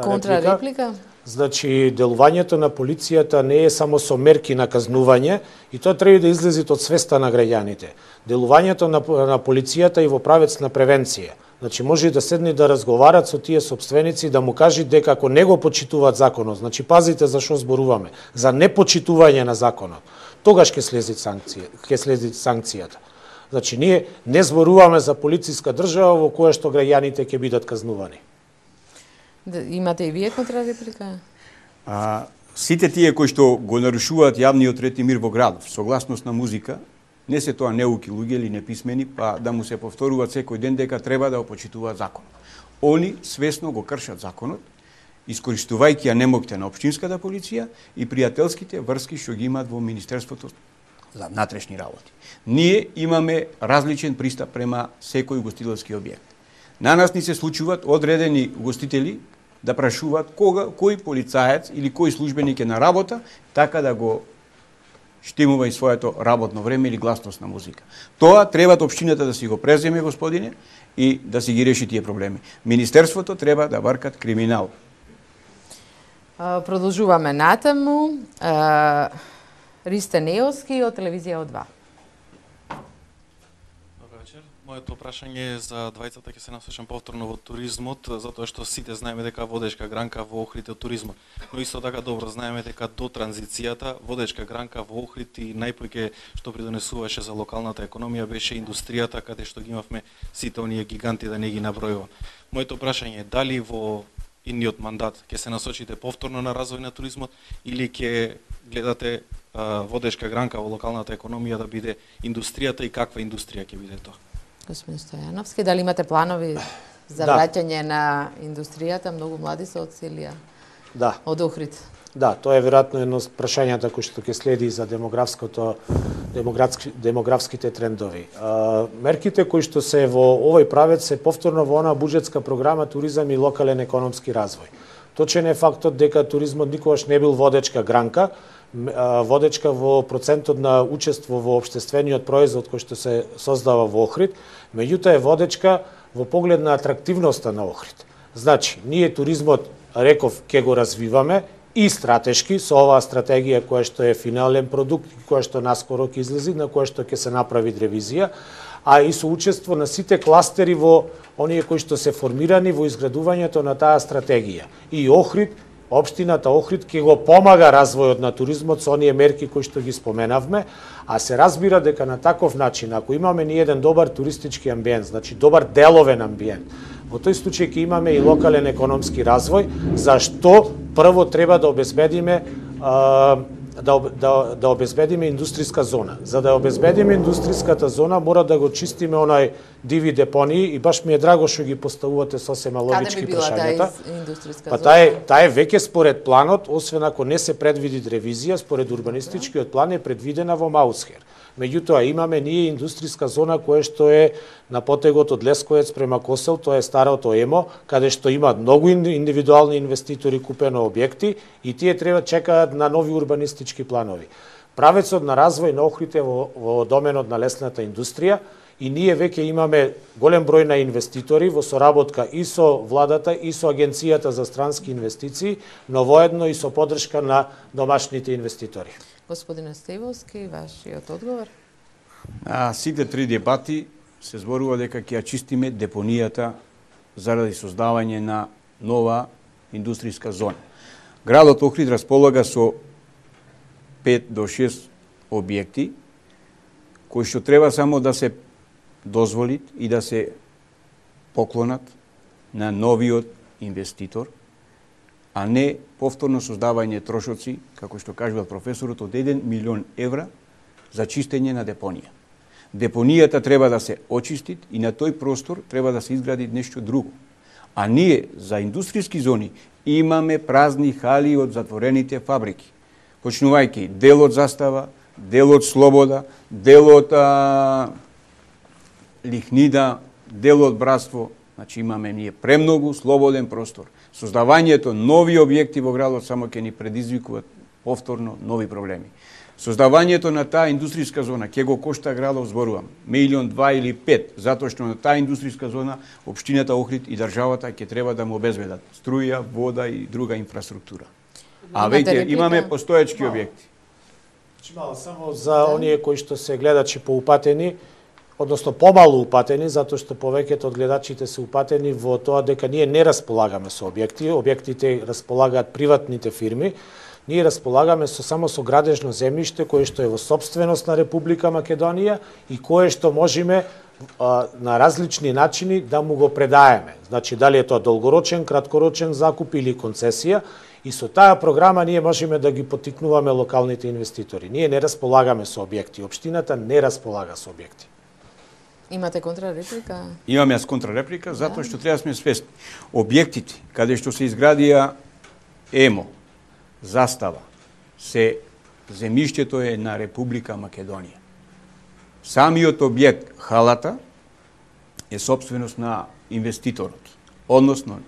Контрареплика? Значи, делувањето на полицијата не е само со мерки на казнување, и тоа треба да излезе од свеста на граѓаните. Делувањето на полицијата и во правец на превенција. Значи, може да седне да разговарат со тие сопственици, да му кажат дека ако не го почитуваат законот, значи пазите за што зборуваме, за непочитување на законот, тогаш ќе следи санкцијата. Значи, ние не зборуваме за полициска држава во која што граѓаните ќе бидат казнувани. Имате и вие контрареплика? Сите тие кои што го нарушуваат јавниот ред и мир во градов, согласност на музика, не се тоа неуки луѓе или неписмени, па да му се повторуваат секој ден дека треба да го почитуваат законот. Они свесно го кршат законот, искористувајќи ја немоките на општинската полиција и пријателските врски што ги имаат во Министерството за внатрешни работи. Ние имаме различен пристап према секој угостителски објект. На нас ни се случуваат одредени угостители да прашуваат кој полицаец или кој службеник е на работа, така да го штимува и своето работно време или гласност на музика. Тоа треба општината да си го преземе, господине, и да си ги реши тие проблеми. Министерството треба да вркат криминал. Продолжуваме натаму. Ристе Неоски од телевизија О2. Моето прашање е за двајцата, ќе се насочам повторно во туризмот, затоа што сите знаеме дека водечка гранка во Охрид е туризмот. Но исто така добро знаеме дека до транзицијата водечка гранка во Охрид и најпојќе што придонесуваше за локалната економија беше индустријата, каде што ги имавме сите оние гиганти, да не ги набројувам. Моето прашање е дали во идниот мандат ќе се насочите повторно на развој на туризмот или ќе гледате водечка гранка во локалната економија да биде индустријата и каква индустрија ќе биде тоа? Господин Стојановски, дали имате планови за враќање на индустријата? Многу млади се одселија од Охрид. Да, тоа е веројатно едно од прашањата кои што ќе следи за демографските трендови. Мерките кои што се во овој правец се повторно во она буџетска програма туризам и локален економски развој. Точен е фактот дека туризмот никогаш не бил водечка гранка, водечка во процентот на учество во општествениот производ кој што се создава во Охрид, меѓутоа е водечка во поглед на атрактивноста на Охрид. Значи, ние туризмот, реков, ќе го развиваме и стратешки со оваа стратегија која што е финален продукт, која што наскоро ќе излези, на која што ќе се направи ревизија, а и со учество на сите кластери во оние кои што се формирани во изградувањето на таа стратегија. И Охрид, општината Охрид ќе го помага развојот на туризмот со оние мерки кои што ги споменавме, а се разбира дека на таков начин, ако имаме ни еден добар туристички амбиент, значи добар деловен амбиент, во тој случај ќе имаме и локален економски развој, зашто прво треба да обезбедиме да обезбедиме индустријска зона. За да обезбедиме индустријската зона, мора да го чистиме онај диви депонии и баш ми е драго што ги поставувате сосема логички прашањата. Па таа е веќе според планот, освен ако не се предвиди ревизија, според урбанистичкиот план е предвидена во Маусхер. Меѓутоа имаме ние индустријска зона која што е на потегот од Лесковец према Косел, тоа е старото ЕМО, каде што има многу индивидуални инвеститори купено објекти и тие треба чекаат на нови урбанистички планови. Правецот на развој на Охрид е во доменот на лесната индустрија и ние веќе имаме голем број на инвеститори во соработка и со владата и со Агенцијата за странски инвестиции, но воедно и со поддршка на домашните инвеститори. Господине Стевовски, вашиот одговор? Сите три дебати се зборува дека ќе ја чистиме депонијата заради создавање на нова индустријска зона. Градот Охрид располага со 5 до 6 објекти кои што треба само да се дозволит и да се поклонат на новиот инвеститор, а не повторно создавање трошоци, како што кажува професорот, од 1 милион евра за чистење на депонија. Депонијата треба да се очисти и на тој простор треба да се изгради нешто друго. А ние за индустријски зони имаме празни хали од затворените фабрики. Почнувајќи дел од Застава, дел од Слобода, дел од Лихнида, дел од Братство. Значи имаме ние премногу слободен простор. Создавањето нови објекти во градот само ќе ни предизвикуваат повторно нови проблеми. Создавањето на таа индустријска зона ќе го кошта градот, зборувам, 1, 2 или 5, затоа што на таа индустријска зона општината Охрид и државата ќе треба да му обезбедат струја, вода и друга инфраструктура. А веќе имаме постоечки објекти. Мало само за оние кои што се гледачи поупатени, односно помалу упатени, затоа што повеќето од гледачите се упатени во тоа дека ние не располагаме со објекти, објектите располагаат приватните фирми. ние располагаме само со градежно земјиште кое што е во сопственост на Република Македонија и кое што можеме на различни начини да му го предаеме. Значи, дали е тоа долгорочен, краткорочен закуп или концесија, и со таа програма ние можеме да ги поттикнуваме локалните инвеститори. Ние не располагаме со објекти, општината не располага со објекти. Имате контрареплика? Имам јас контрареплика, затоа што треба да сме свесни. Објектите, каде што се изградија ЕМО, Застава, земјиштето е на Република Македонија. Самиот објект, халата, е собственост на инвеститорот, односно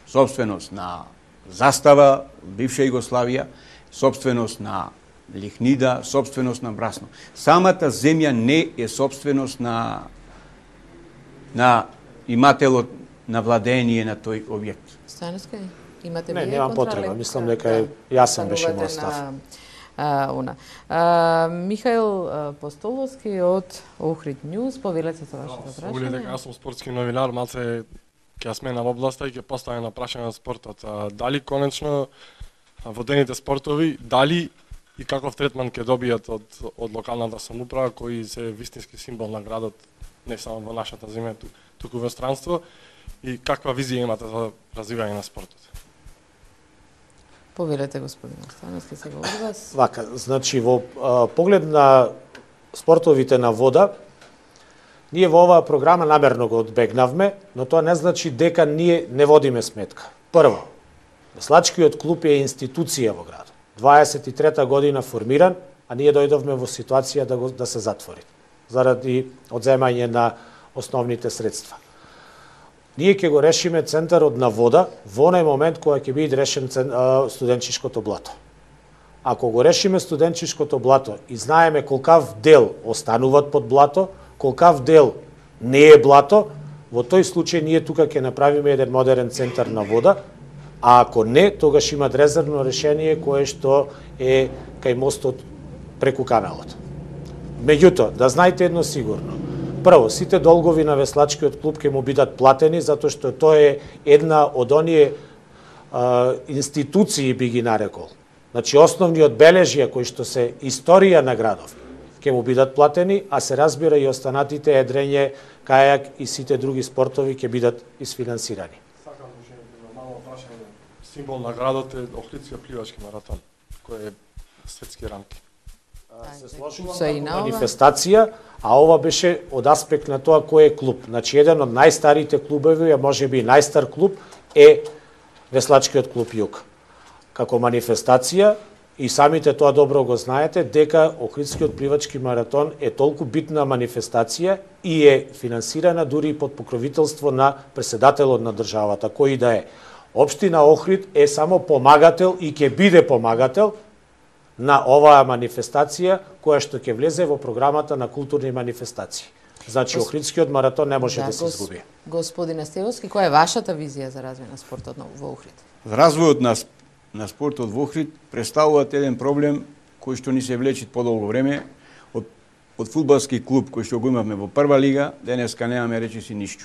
собственост на Застава, бивша Југославија, собственост на Лихнида, собственост на Брасно. Самата земја не е собственост на имателот на владење на тој објект. Станеска, имате не, немам потреба, мислам дека е јасен беше мој став. Михаил Постоловски од Охрид Ньюз, повелете за вашето прашање. Оглед дека јас сум спортски новинар, малце ќе сменам областа и ќе поставам на прашање на спортот. Дали конечно водените спортови, дали и каков третман ќе добијат од локалната самоуправа, кои се вистински символ на градот, не само во нашата земја, туку во странство, и каква визија имате за развивање на спортот? Повелете, господин Станески, сега од вас. Вака, значи, во поглед на спортовите на вода, ние во оваа програма намерно го одбегнавме, но тоа не значи дека ние не водиме сметка. Прво, веслачкиот клуб е институција во градот. 23-та година формиран, а ние дојдовме во ситуација да се затвори, заради одземање на основните средства. Ние ќе го решиме центарот на вода во онај момент кога ќе биде решен студенчишкото блато. Ако го решиме студенчишкото блато и знаеме колкав дел остануваат под блато, колкав дел не е блато, во тој случај ние тука ќе направиме еден модерен центар на вода, а ако не, тогаш имат резервно решение кое што е кај мостот преку каналот. Меѓутоа, да знаете едно сигурно. Прво, сите долгови на веслачкиот клуб ќе му бидат платени, затоа што тоа е една од оние институции, би ги нарекол. Значи, основни одбележја кои што се историја на градов, ќе му бидат платени, а се разбира и останатите едрење, кајак и сите други спортови ќе бидат isfinansirani. Сакам мало прашање. Символ на градот е Охридскиот пливачки маратон, кој е светски рамки. Се сложува манифестација, а ова беше од аспект на тоа кој е клуб. Значи, еден од најстарите клубови, а може би најстар клуб, е Веслачкиот клуб Југ. Како манифестација, и самите тоа добро го знаете, дека Охридскиот пливачки маратон е толку битна манифестација и е финансирана дури и под покровителство на претседателот на државата, кој да е. Општина Охрид е само помагател и ќе биде помагател на оваа манифестација која што ќе влезе во програмата на културни манифестации. Значи, Охридскиот маратон не може да се изгуби. Господине Стевовски, која е вашата визија за развој на спортот во Охрид? Развојот на спортот во Охрид представуваат еден проблем кој што ни се влечи подолго време. Од фудбалски клуб кој што го имавме во прва лига, денеска немаме речиси ништо.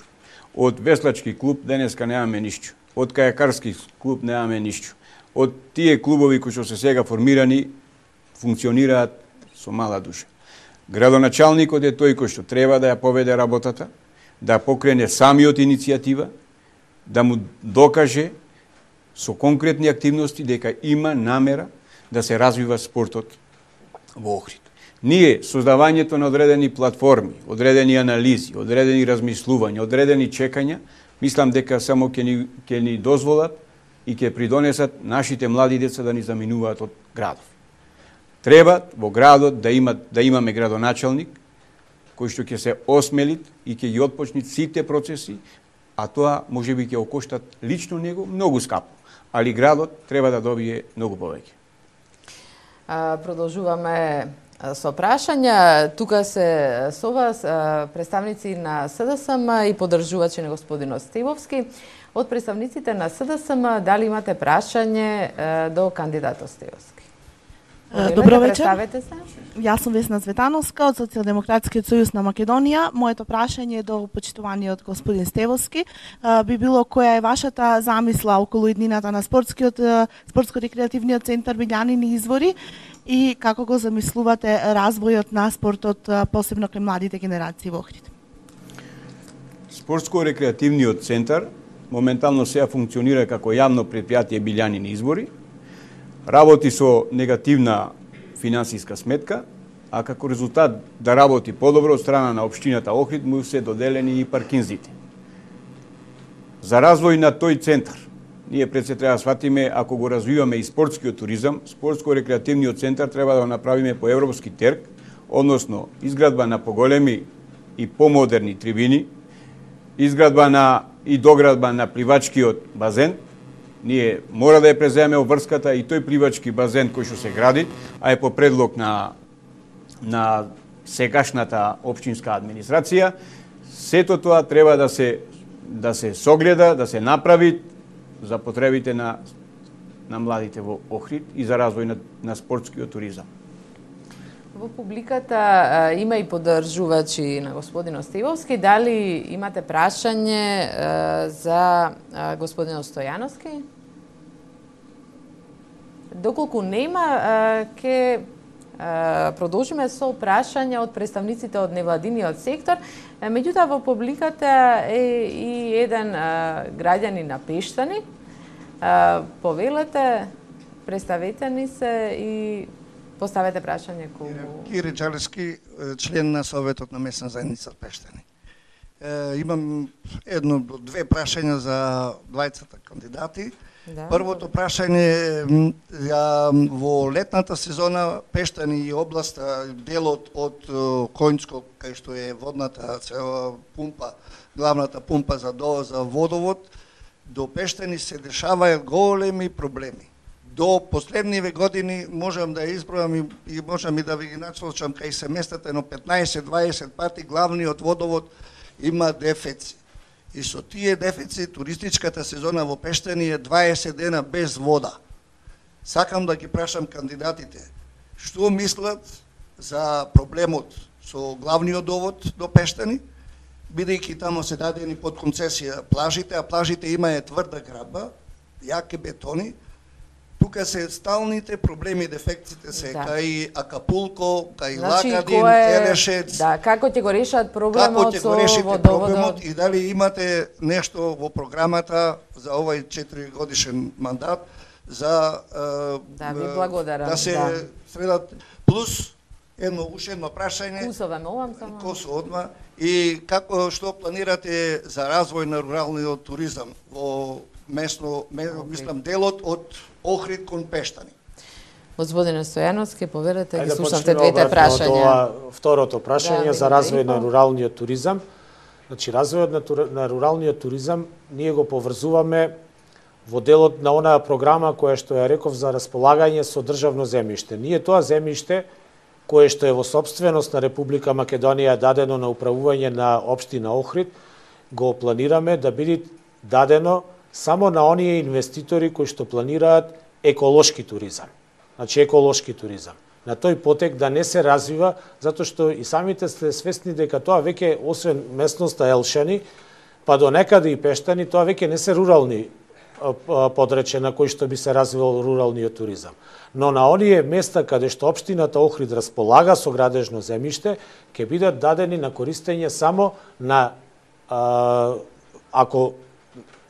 Од веслачки клуб денеска немаме ништо. Од кајакарски клуб немаме ништо. Од тие клубови кои што се сега формирани функционираат со мала душа. Градоначалникот е тој кој што треба да ја поведе работата, да покрене самиот иницијатива, да му докаже со конкретни активности дека има намера да се развива спортот во Охрид. Ние, создавањето на одредени платформи, одредени анализи, одредени размислувања, одредени чекања, мислам дека само ќе ни дозволат и ќе придонесат нашите млади деца да ни заминуваат од градов. Треба во градот да имаме градоначалник кој што ќе се осмелит и ќе ги отпочнат сите процеси, а тоа можеби ќе окоштат лично него многу скапо, али градот треба да добие многу повеќе. Продолжуваме со прашања. Тука се со вас представници на СДСМ и поддржувачи на господин Стевовски. Од представниците на СДСМ, дали имате прашање до кандидатот Стевовски? Добро вечер. Представете се. Јас сум Весна Цветановска од Социјалдемократскиот сојуз на Македонија. Моето прашање до почитуваниот господин Стевовски би било која е вашата замисла околу иднината на спортско-рекреативниот центар Билјанини извори и како го замислувате развојот на спортот посебно кај младите генерации во Охрид? Спортско-рекреативниот центар моментално сега функционира како јавно предпријатие Билјанини извори. Работи со негативна финансиска сметка, а како резултат да работи подобро од страна на општината Охрид му се доделени и паркинзите. За развој на тој центар, ние пред се треба да сватиме, ако го развиваме и спортскиот туризам, спортско-рекреативниот центар треба да го направиме по европски терк, односно изградба на поголеми и помодерни трибини, изградба на и доградба на пливачкиот базен. Ние мора да ја преземе обврската и тој пливачки базен кој што се гради, а е по предлог на сегашната општинска администрација. Сето тоа треба да се согледа, да се направи за потребите на младите во Охрид и за развој на спортскиот туризам. Во публиката има и поддржувачи на господинот Стевовски. Дали имате прашање за господинот Стојановски? Доколку нема, ќе продолжиме со прашања од представниците од невладиниот сектор. Меѓутоа, во публиката е и еден граѓанин на Пештани. Повелете, представете ни се и поставете прашање колку... Кири Джалески, член на Советот на местна заедница Пештани. Имам две прашања за двајцата кандидати. Да. Првото прашање во летната сезона Пештани и областа, делот од Коњско, кај што е водната цела пумпа, главната пумпа за довоз за водовод, до Пештани се дешаваат големи проблеми. До последниве години можам да избројам и можам и да ви ги насочам кај се местата, едно 15-20 пати главниот водовод има дефицит. И со тие дефицит туристичката сезона во Пештани е 20 дена без вода. Сакам да ги прашам кандидатите, што мислат за проблемот со главниот довод до Пештани, бидејќи тамо се дадени под концесија плажите, а плажите имаат тврда градба, јаки бетони. Тука се сталните проблеми, дефектите се кај Акапулко, кај Лагадин, Телешец. Да, како ќе го решат проблемот со водоводот? И дали имате нешто во програмата за овој 4-годишен мандат за ви благодарам, да се средат плюс уште едно прашање. Косо одма. И што планирате за развој на руралниот туризам во местно, мислам, делот од Охрид кон Пештани? Господине Стојановски, поверете, ги слушавте двете прашања. Второто прашање за развој на руралниот туризам. Значи, развојот на руралниот туризам ние го поврзуваме во делот на онаа програма која што ја реков за располагање со државно земјиште. Ние тоа земјиште кое што е во сопственост на Република Македонија дадено на управување на општина Охрид, го планираме да биде дадено само на оние инвеститори кои што планираат еколошки туризам. Значи еколошки туризам. На тој потек да не се развива, затоа што и самите сте свесни дека тоа веќе, освен местноста Елшани, па до некаде и Пештани, тоа веќе не се рурални подрече на кои што би се развивал руралниот туризам. Но на оние места каде што општината Охрид располага со градежно земјиште, ќе бидат дадени на користење само на, ако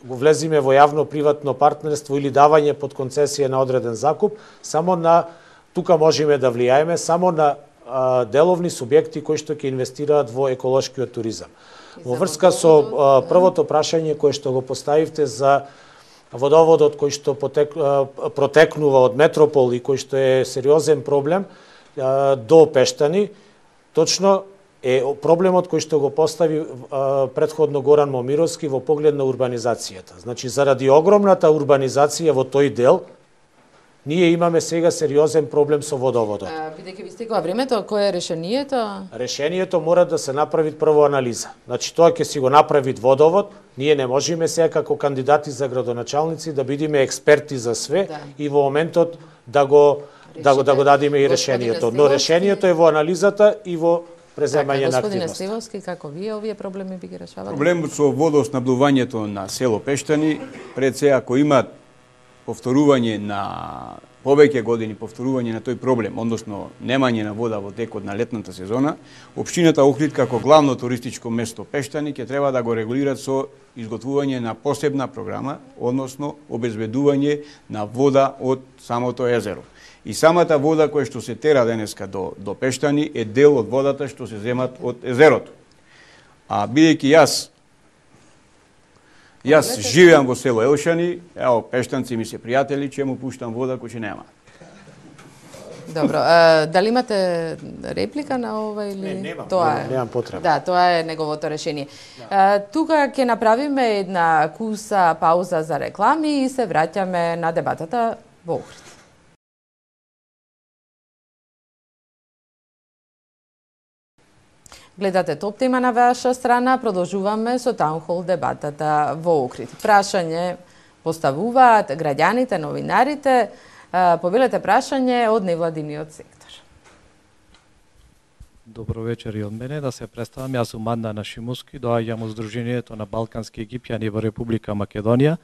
го влезиме во јавно-приватно партнерство или давање под концесија на одреден закуп, само на, тука можеме да влијаеме само на деловни субјекти кои што ќе инвестираат во еколошкиот туризам. Во врска со првото прашање кое што го поставивте за водоводот кој што протекнува од Метропол и кој што е сериозен проблем до Пештани, точно е проблемот кој што го постави претходно Горан Момировски во поглед на урбанизацијата. Значи, заради огромната урбанизација во тој дел, ние имаме сега сериозен проблем со водоводот. Бидејќи ви стекува времето, кое е решението? Решението мора да се направи прво анализа. Значи, тоа ќе си го направи водовод, ние не можеме сега како кандидати за градоначалници да бидеме експерти за све и во моментот да го да го дадеме и решението. Но решението е во анализата и во преземање на активност. Господине активност. Стивовски, како вие овие проблеми би ги решавале? Проблемот со водоснабдувањето на село Пештани, пред се ако има повторување на повеќе години повторување на тој проблем, односно немање на вода во текот на летната сезона, општината Охрид како главно туристичко место Пештани ќе треба да го регулираат со изготвување на посебна програма, односно обезбедување на вода од самото езеро. И самата вода која што се тера денеска до Пештани е дел од водата што се земат од езерото. А бидејќи јас живеам во село Елшани, ево, пештанци ми се пријатели, че му пуштам вода кој нема. Добро, дали имате реплика на ова или немам потреба. Да, тоа е неговото решение. Тука ќе направиме една куса пауза за реклами и се враќаме на дебатата во Охрид. Гледате топ тема на ваша страна, продолжуваме со таунхол дебатата во Охрид. Прашање поставуваат граѓаните, новинарите, повелете прашање од невладиниот сектор. Добро вечер и од мене, да се представам, јас сум Манда Нашимовски, доаѓам од Сдруженијето на балкански египјани во Република Македонија.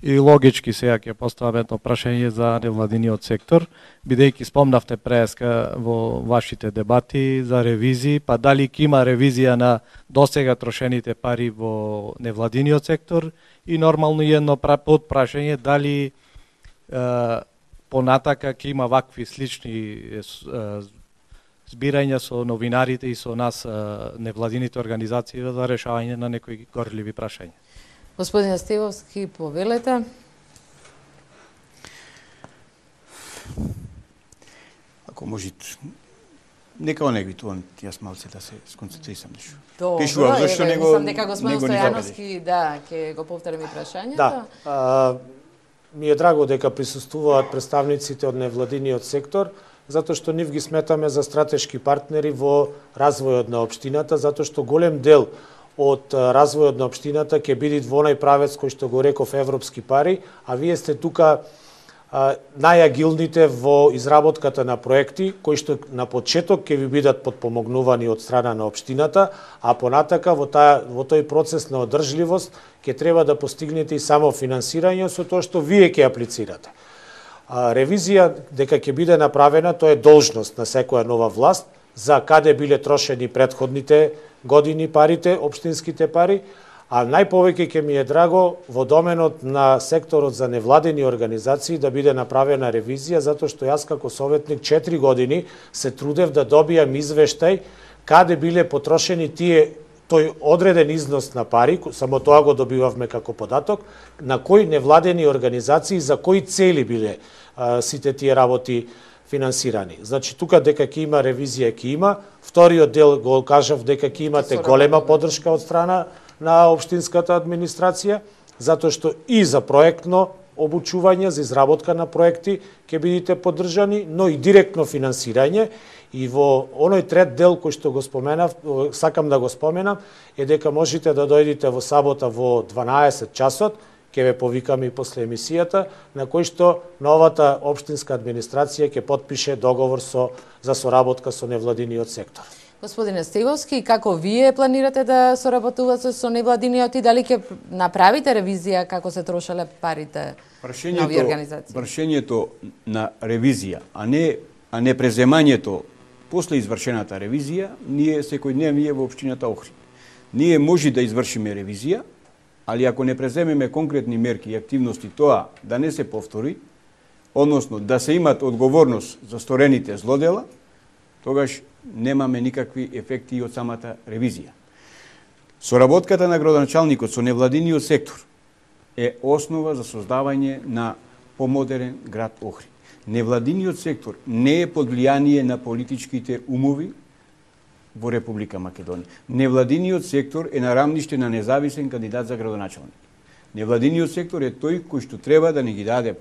И логички сега ќе поставам едно прашање за невладиниот сектор, бидејќи спомнавте преска во вашите дебати за ревизии, па дали ќе има ревизија на досега трошените пари во невладиниот сектор и нормално едно подпрашање дали понатака ќе има вакви слични збирања со новинарите и со нас невладините организации за решавање на некои горливи прашања. Господине Стивовски, повелете. Ако можете, нека онегвитувам, јас малце да се сконцентрисам нешто. Добро, мислам дека господин Стојановски, да, ќе го повторим и прашањето. Да, ми е драго дека присуствуваат представниците од невладиниот сектор, затоа што нив ги сметаме за стратешки партнери во развојот на општината, затоа што голем дел од развојот на општината ќе биде во онај правец кој што го реков европски пари, а вие сте тука најагилните во изработката на проекти кои што на почеток ќе ви бидат подпомогнувани од страна на општината, а понатака во тој процес на одржливост ќе треба да постигнете и само финансирање со тоа што вие ќе аплицирате. Ревизија дека ќе биде направена, тоа е должност на секоја нова власт, за каде биле трошени претходните години парите, општинските пари, а најповеќе ќе ми е драго во доменот на секторот за невладени организации да биде направена ревизија, затоа што јас како советник 4 години се трудев да добијам извештај каде биле потрошени тој одреден износ на пари, само тоа го добивавме како податок, на кои невладени организации, за кои цели биле сите тие работи финансирани. Значи, тука дека ќе има ревизија, ќе има. Вториот дел го кажав дека ќе имате голема поддршка од страна на општинската администрација, затоа што и за проектно обучување, за изработка на проекти ќе бидете поддржани, но и директно финансирање. И во оној трет дел кој што го споменав, сакам да го споменам, е дека можете да дојдете во сабота во 12 часот, ќе ве повикаме и после емисијата, на кој што новата општинска администрација ќе потпише договор за соработка со невладиниот сектор. Господине Стивовски, како вие планирате да соработувате со невладиниот и дали ќе направите ревизија како се трошеле парите на овие организации? Прашањето на ревизија, а не преземањето после извршената ревизија, ние секојдневно во општината Охрид. Ние може да извршиме ревизија, али ако не преземеме конкретни мерки и активности тоа да не се повтори, односно да се имат одговорност за сторените злодела, тогаш немаме никакви ефекти од самата ревизија. Соработката на градоначалникот со невладиниот сектор е основа за создавање на помодерен град Охрид. Невладиниот сектор не е под влијание на политичките умови во Република Македонија. Невладиниот сектор е на рамниште на независен кандидат за градоначалник. Невладиниот сектор е тој кој што треба да ни ги даде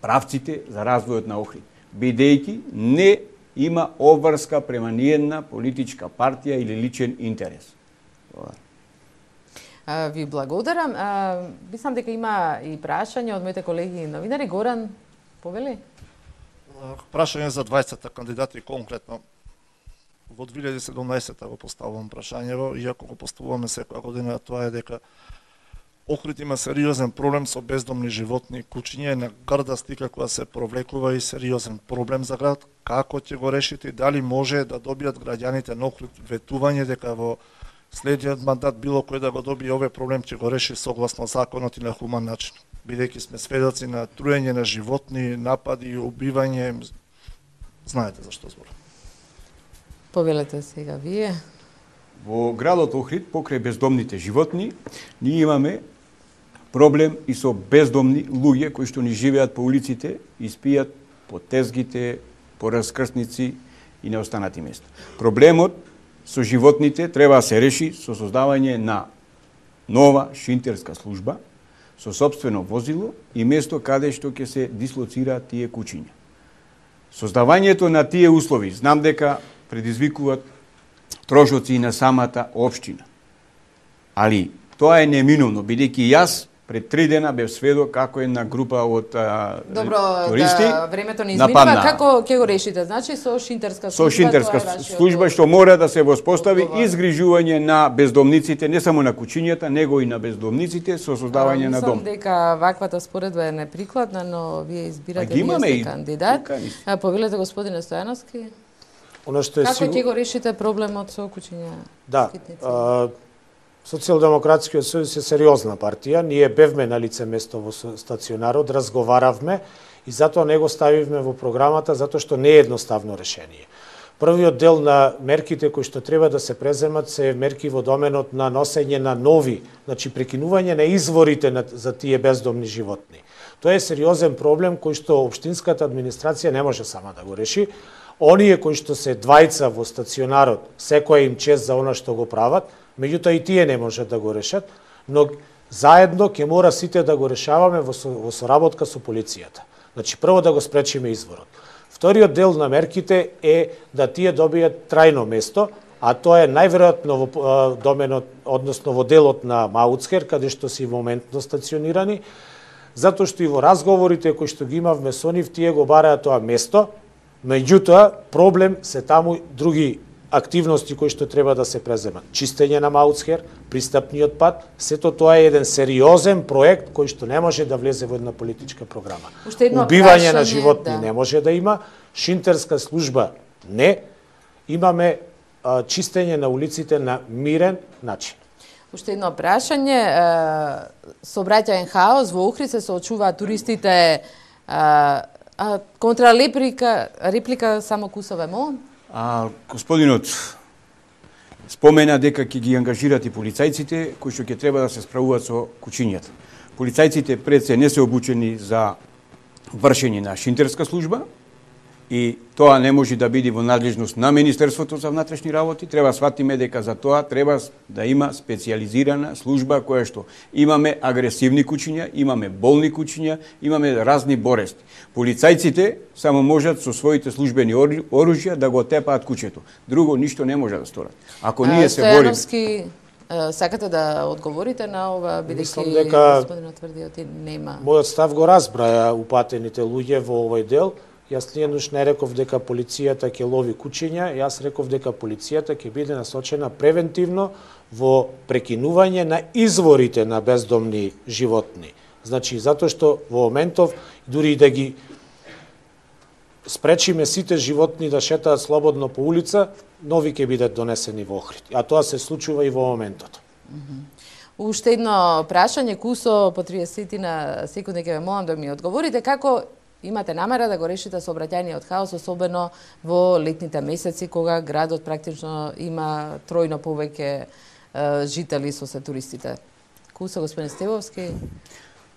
правците за развојот на Охрид, бидејќи не има обврска према ниедна политичка партија или личен интерес. Ви благодарам. Мислам дека има и прашање од моите колеги новинари. Горан, повели? Прашање за 20 кандидати конкретно. Во 2017 го поставувам прашањево, иако го поставуваме секоја година, тоа е дека Охрид има сериозен проблем со бездомни животни, кучиња, на гарда стика која се провлекува и сериозен проблем за град. Како ќе го решите и дали може да добијат граѓаните на Охрид ветување дека во следниот мандат било кој да го добие овој проблем ќе го реши согласно законот и на хуман начин? Бидејќи сме сведоци на труење на животни, напади, убивање, знаете зашто зборам. Повелете сега вие. Во градот Охрид, покрај бездомните животни, ние имаме проблем и со бездомни луѓе кои што ни живеат по улиците и спијат по тезгите, по раскрсници и на останати места. Проблемот со животните треба да се реши со создавање на нова шинтерска служба, со собствено возило и место каде што ќе се дислоцираат тие кучиња. Создавањето на тие услови, знам дека предизвикуваат трошоци на самата општина. Али тоа е неминовно, бидејќи јас пред 3 дена бев сведок како една група од туристи да времето не изминува, како ќе го решите? Значи со шинтерска служба, со шинтерска служба што мора да се воспостави изгрижување на бездомниците, не само на кучињата, него и на бездомниците со создавање на дом. Мислам дека ваквата споредба е неприкладна, но вие избирате вие сте кандидат. Повелете господине Стојановски. Како ќе го решите проблемот со кучиња? Да, Социјалдемократскиот сојуз е сериозна партија, ние бевме на лице место во стационарот, разговаравме и затоа не го ставивме во програмата, затоа што не е едноставно решение. Првиот дел на мерките кои што треба да се преземат се мерки во доменот на носење на нови, значи прекинување на изворите за тие бездомни животни. Тоа е сериозен проблем кој што општинската администрација не може сама да го реши. Оние кои што се двајца во стационарот, секоја им чест за она што го прават, меѓутоа и тие не можат да го решат, но заедно ќе мора сите да го решаваме во соработка со полицијата. Значи, прво да го спречиме изворот. Вториот дел на мерките е да тие добијат трајно место, а тоа е најверојатно во доменот, односно во делот на Мауцхер, каде што се моментно стационирани, затоа што и во разговорите кои што ги имавме со нив, тие го бараат тоа место, меѓутоа проблем се таму други активности кои што треба да се преземат. Чистење на Мауцхер, пристапниот пат, сето тоа е еден сериозен проект кој што не може да влезе во една политичка програма. Убивање на животни не може да има, шинтерска служба не, имаме чистење на улиците на мирен начин. Уште едно прашање, сообраќаен хаос во Охрид се соочуваат туристите, контра реплика само Кусове, молам? Господинот спомена дека ќе ги ангажират и полицајците кои што ќе треба да се справуваат со кучињата. Полицајците пред се не се обучени за вршење на шинтерска служба и тоа не може да биде во надлежност на Министерството за внатрешни работи. Треба сватиме дека за тоа треба да има специјализирана служба која што имаме агресивни кучиња, имаме болни кучиња, имаме разни болести. Полицајците само можат со своите службени оружја да го тепаат кучето. Друго ништо не може да сторат. Ако ние се бориме... Стојановски, сакате да одговорите на ова, бидејќи господинот тврди оти нема... Мојот став го разбра упатените луѓе во овој дел. Јас ниеднаш не реков дека полицијата ќе лови кучиња, јас реков дека полицијата ќе биде насочена превентивно во прекинување на изворите на бездомни животни. Значи, затоа што во моментов, дури и да ги спречиме сите животни да шетаат слободно по улица, нови ќе бидат донесени во Охрид. А тоа се случува и во моментот. Уште едно прашање, Кусо, по 30 на секунди ќе ве молам да ми одговорите, како имате намера да го решите сообраќајниот хаос, особено во летните месеци, кога градот практично има тројно повеќе жители со се туристите. Кусо, господин Стевовски.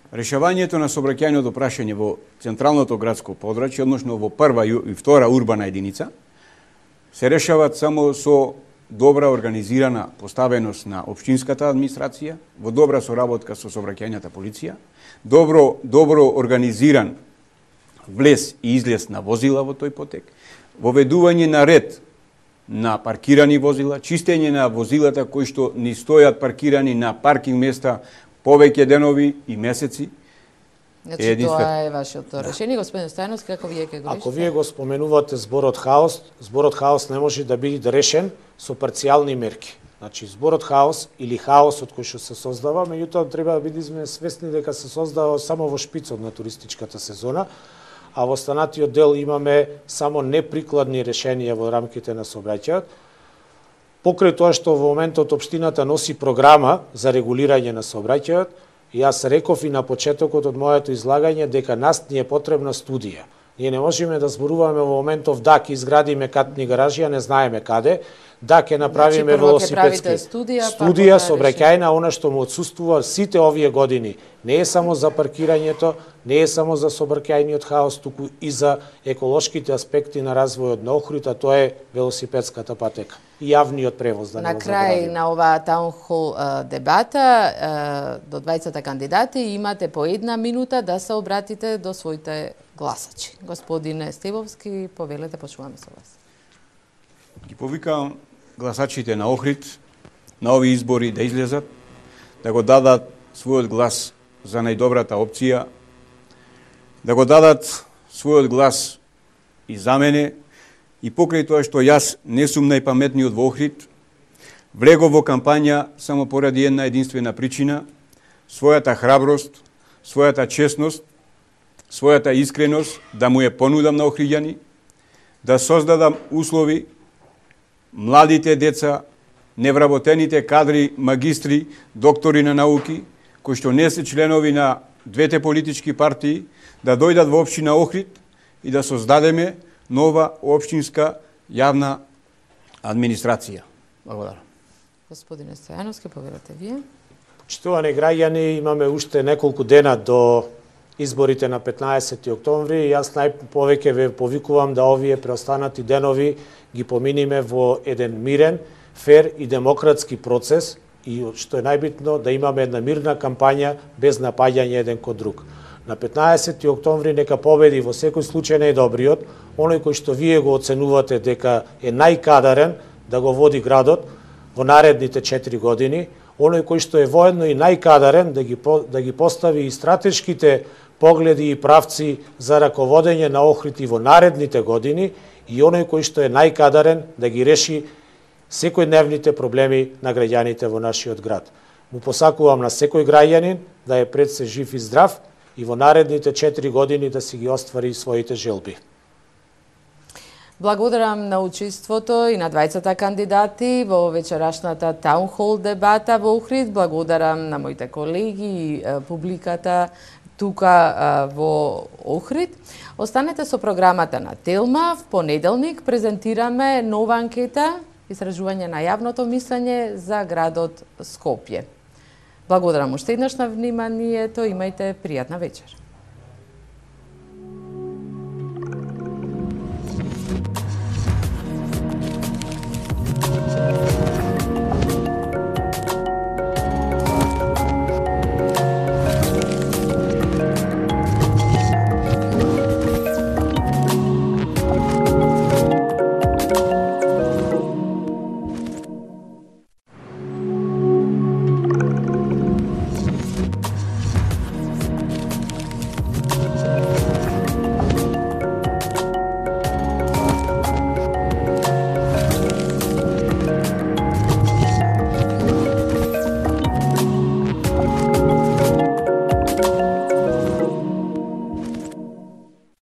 Решавањето на сообраќајното прашање во централното градско подрачје, односно во прва и втора урбана единица, се решават само со добра организирана поставеност на општинската администрација, во добра соработка со сообраќајната полиција, добро организиран влез и излез на возила во тој потек, воведување на ред на паркирани возила, чистење на возилата кои што ни стојат паркирани на паркинг места повеќе денови и месеци, Значи тоа е вашето решение, господин Стојановски, како вие ќе го решите? Ако вие го споменувате зборот хаос не може да биде решен со парцијални мерки. Значи зборот хаос или хаосот кој што се создава, меѓутоа треба да бидеме свесни дека се создава само во шпицот на туристичката сезона, а во останатиот дел имаме само неприкладни решенија во рамките на сообраќајот. Покрај тоа што во моментот општината носи програма за регулирање на сообраќајот, јас реков и на почетокот од моето излагање дека нас ни е потребна студија. Ние не можеме да зборуваме во моментов да ќе изградиме катни гаражи, а не знаеме каде, да ќе направиме велосипедски студија сообраќајна, она што му отсуствува сите овие години. Не е само за паркирањето, не е само за сообраќајниот хаос, туку и за еколошките аспекти на развојот на Охрид, а тоа е велосипедската патека и јавниот превоз. Да на крај на оваа таунхол дебата, до двајцата кандидати имате по 1 минута да се обратите до своите гласачи. Господине Стевовски, повелете, почуваме со вас. Ги повикам гласачите на Охрид на овие избори да излезат, да го дадат својот глас за најдобрата опција, да го дадат својот глас и за мене, и покрај тоа што јас не сум најпаметниот во Охрид, влегов во кампања само поради една единствена причина, својата храброст, својата честност, својата искреност да му ја понудам на охриѓани, да создадам услови младите деца, невработените кадри, магистри, доктори на науки, кои што не се членови на двете политички партии, да дојдат во општина Охрид и да создадеме нова општинска јавна администрација. Благодарам. Господине Стојановски, повелете вие. Почитувани граѓани, имаме уште неколку дена до изборите на 15 октомври. Јас најповеќе ве повикувам да овие преостанати денови ги поминиме во еден мирен, фер и демократски процес и што е најбитно да имаме една мирна кампања без напаѓање еден кон друг. На 15 октомври нека победи во секој случај најдобриот, оној кој што вие го оценувате дека е најкадарен да го води градот во наредните 4 години, оној кој што е воедно и најкадарен да ги постави и стратешките погледи и правци за раководење на Охрид и во наредните години, и оној кој што е најкадарен да ги реши секојдневните проблеми на граѓаните во нашиот град. Му посакувам на секој граѓанин да е пред се жив и здрав и во наредните 4 години да си ги оствари своите желби. Благодарам на учеството и на двајцата кандидати во вечерашната таунхол дебата во Охрид. Благодарам на моите колеги и публиката тука во Охрид. Останете со програмата на Телма. В понеделник презентираме нова анкета, истражување на јавното мислење за градот Скопје. Благодарам уште еднаш на вниманието, имајте пријатна вечер.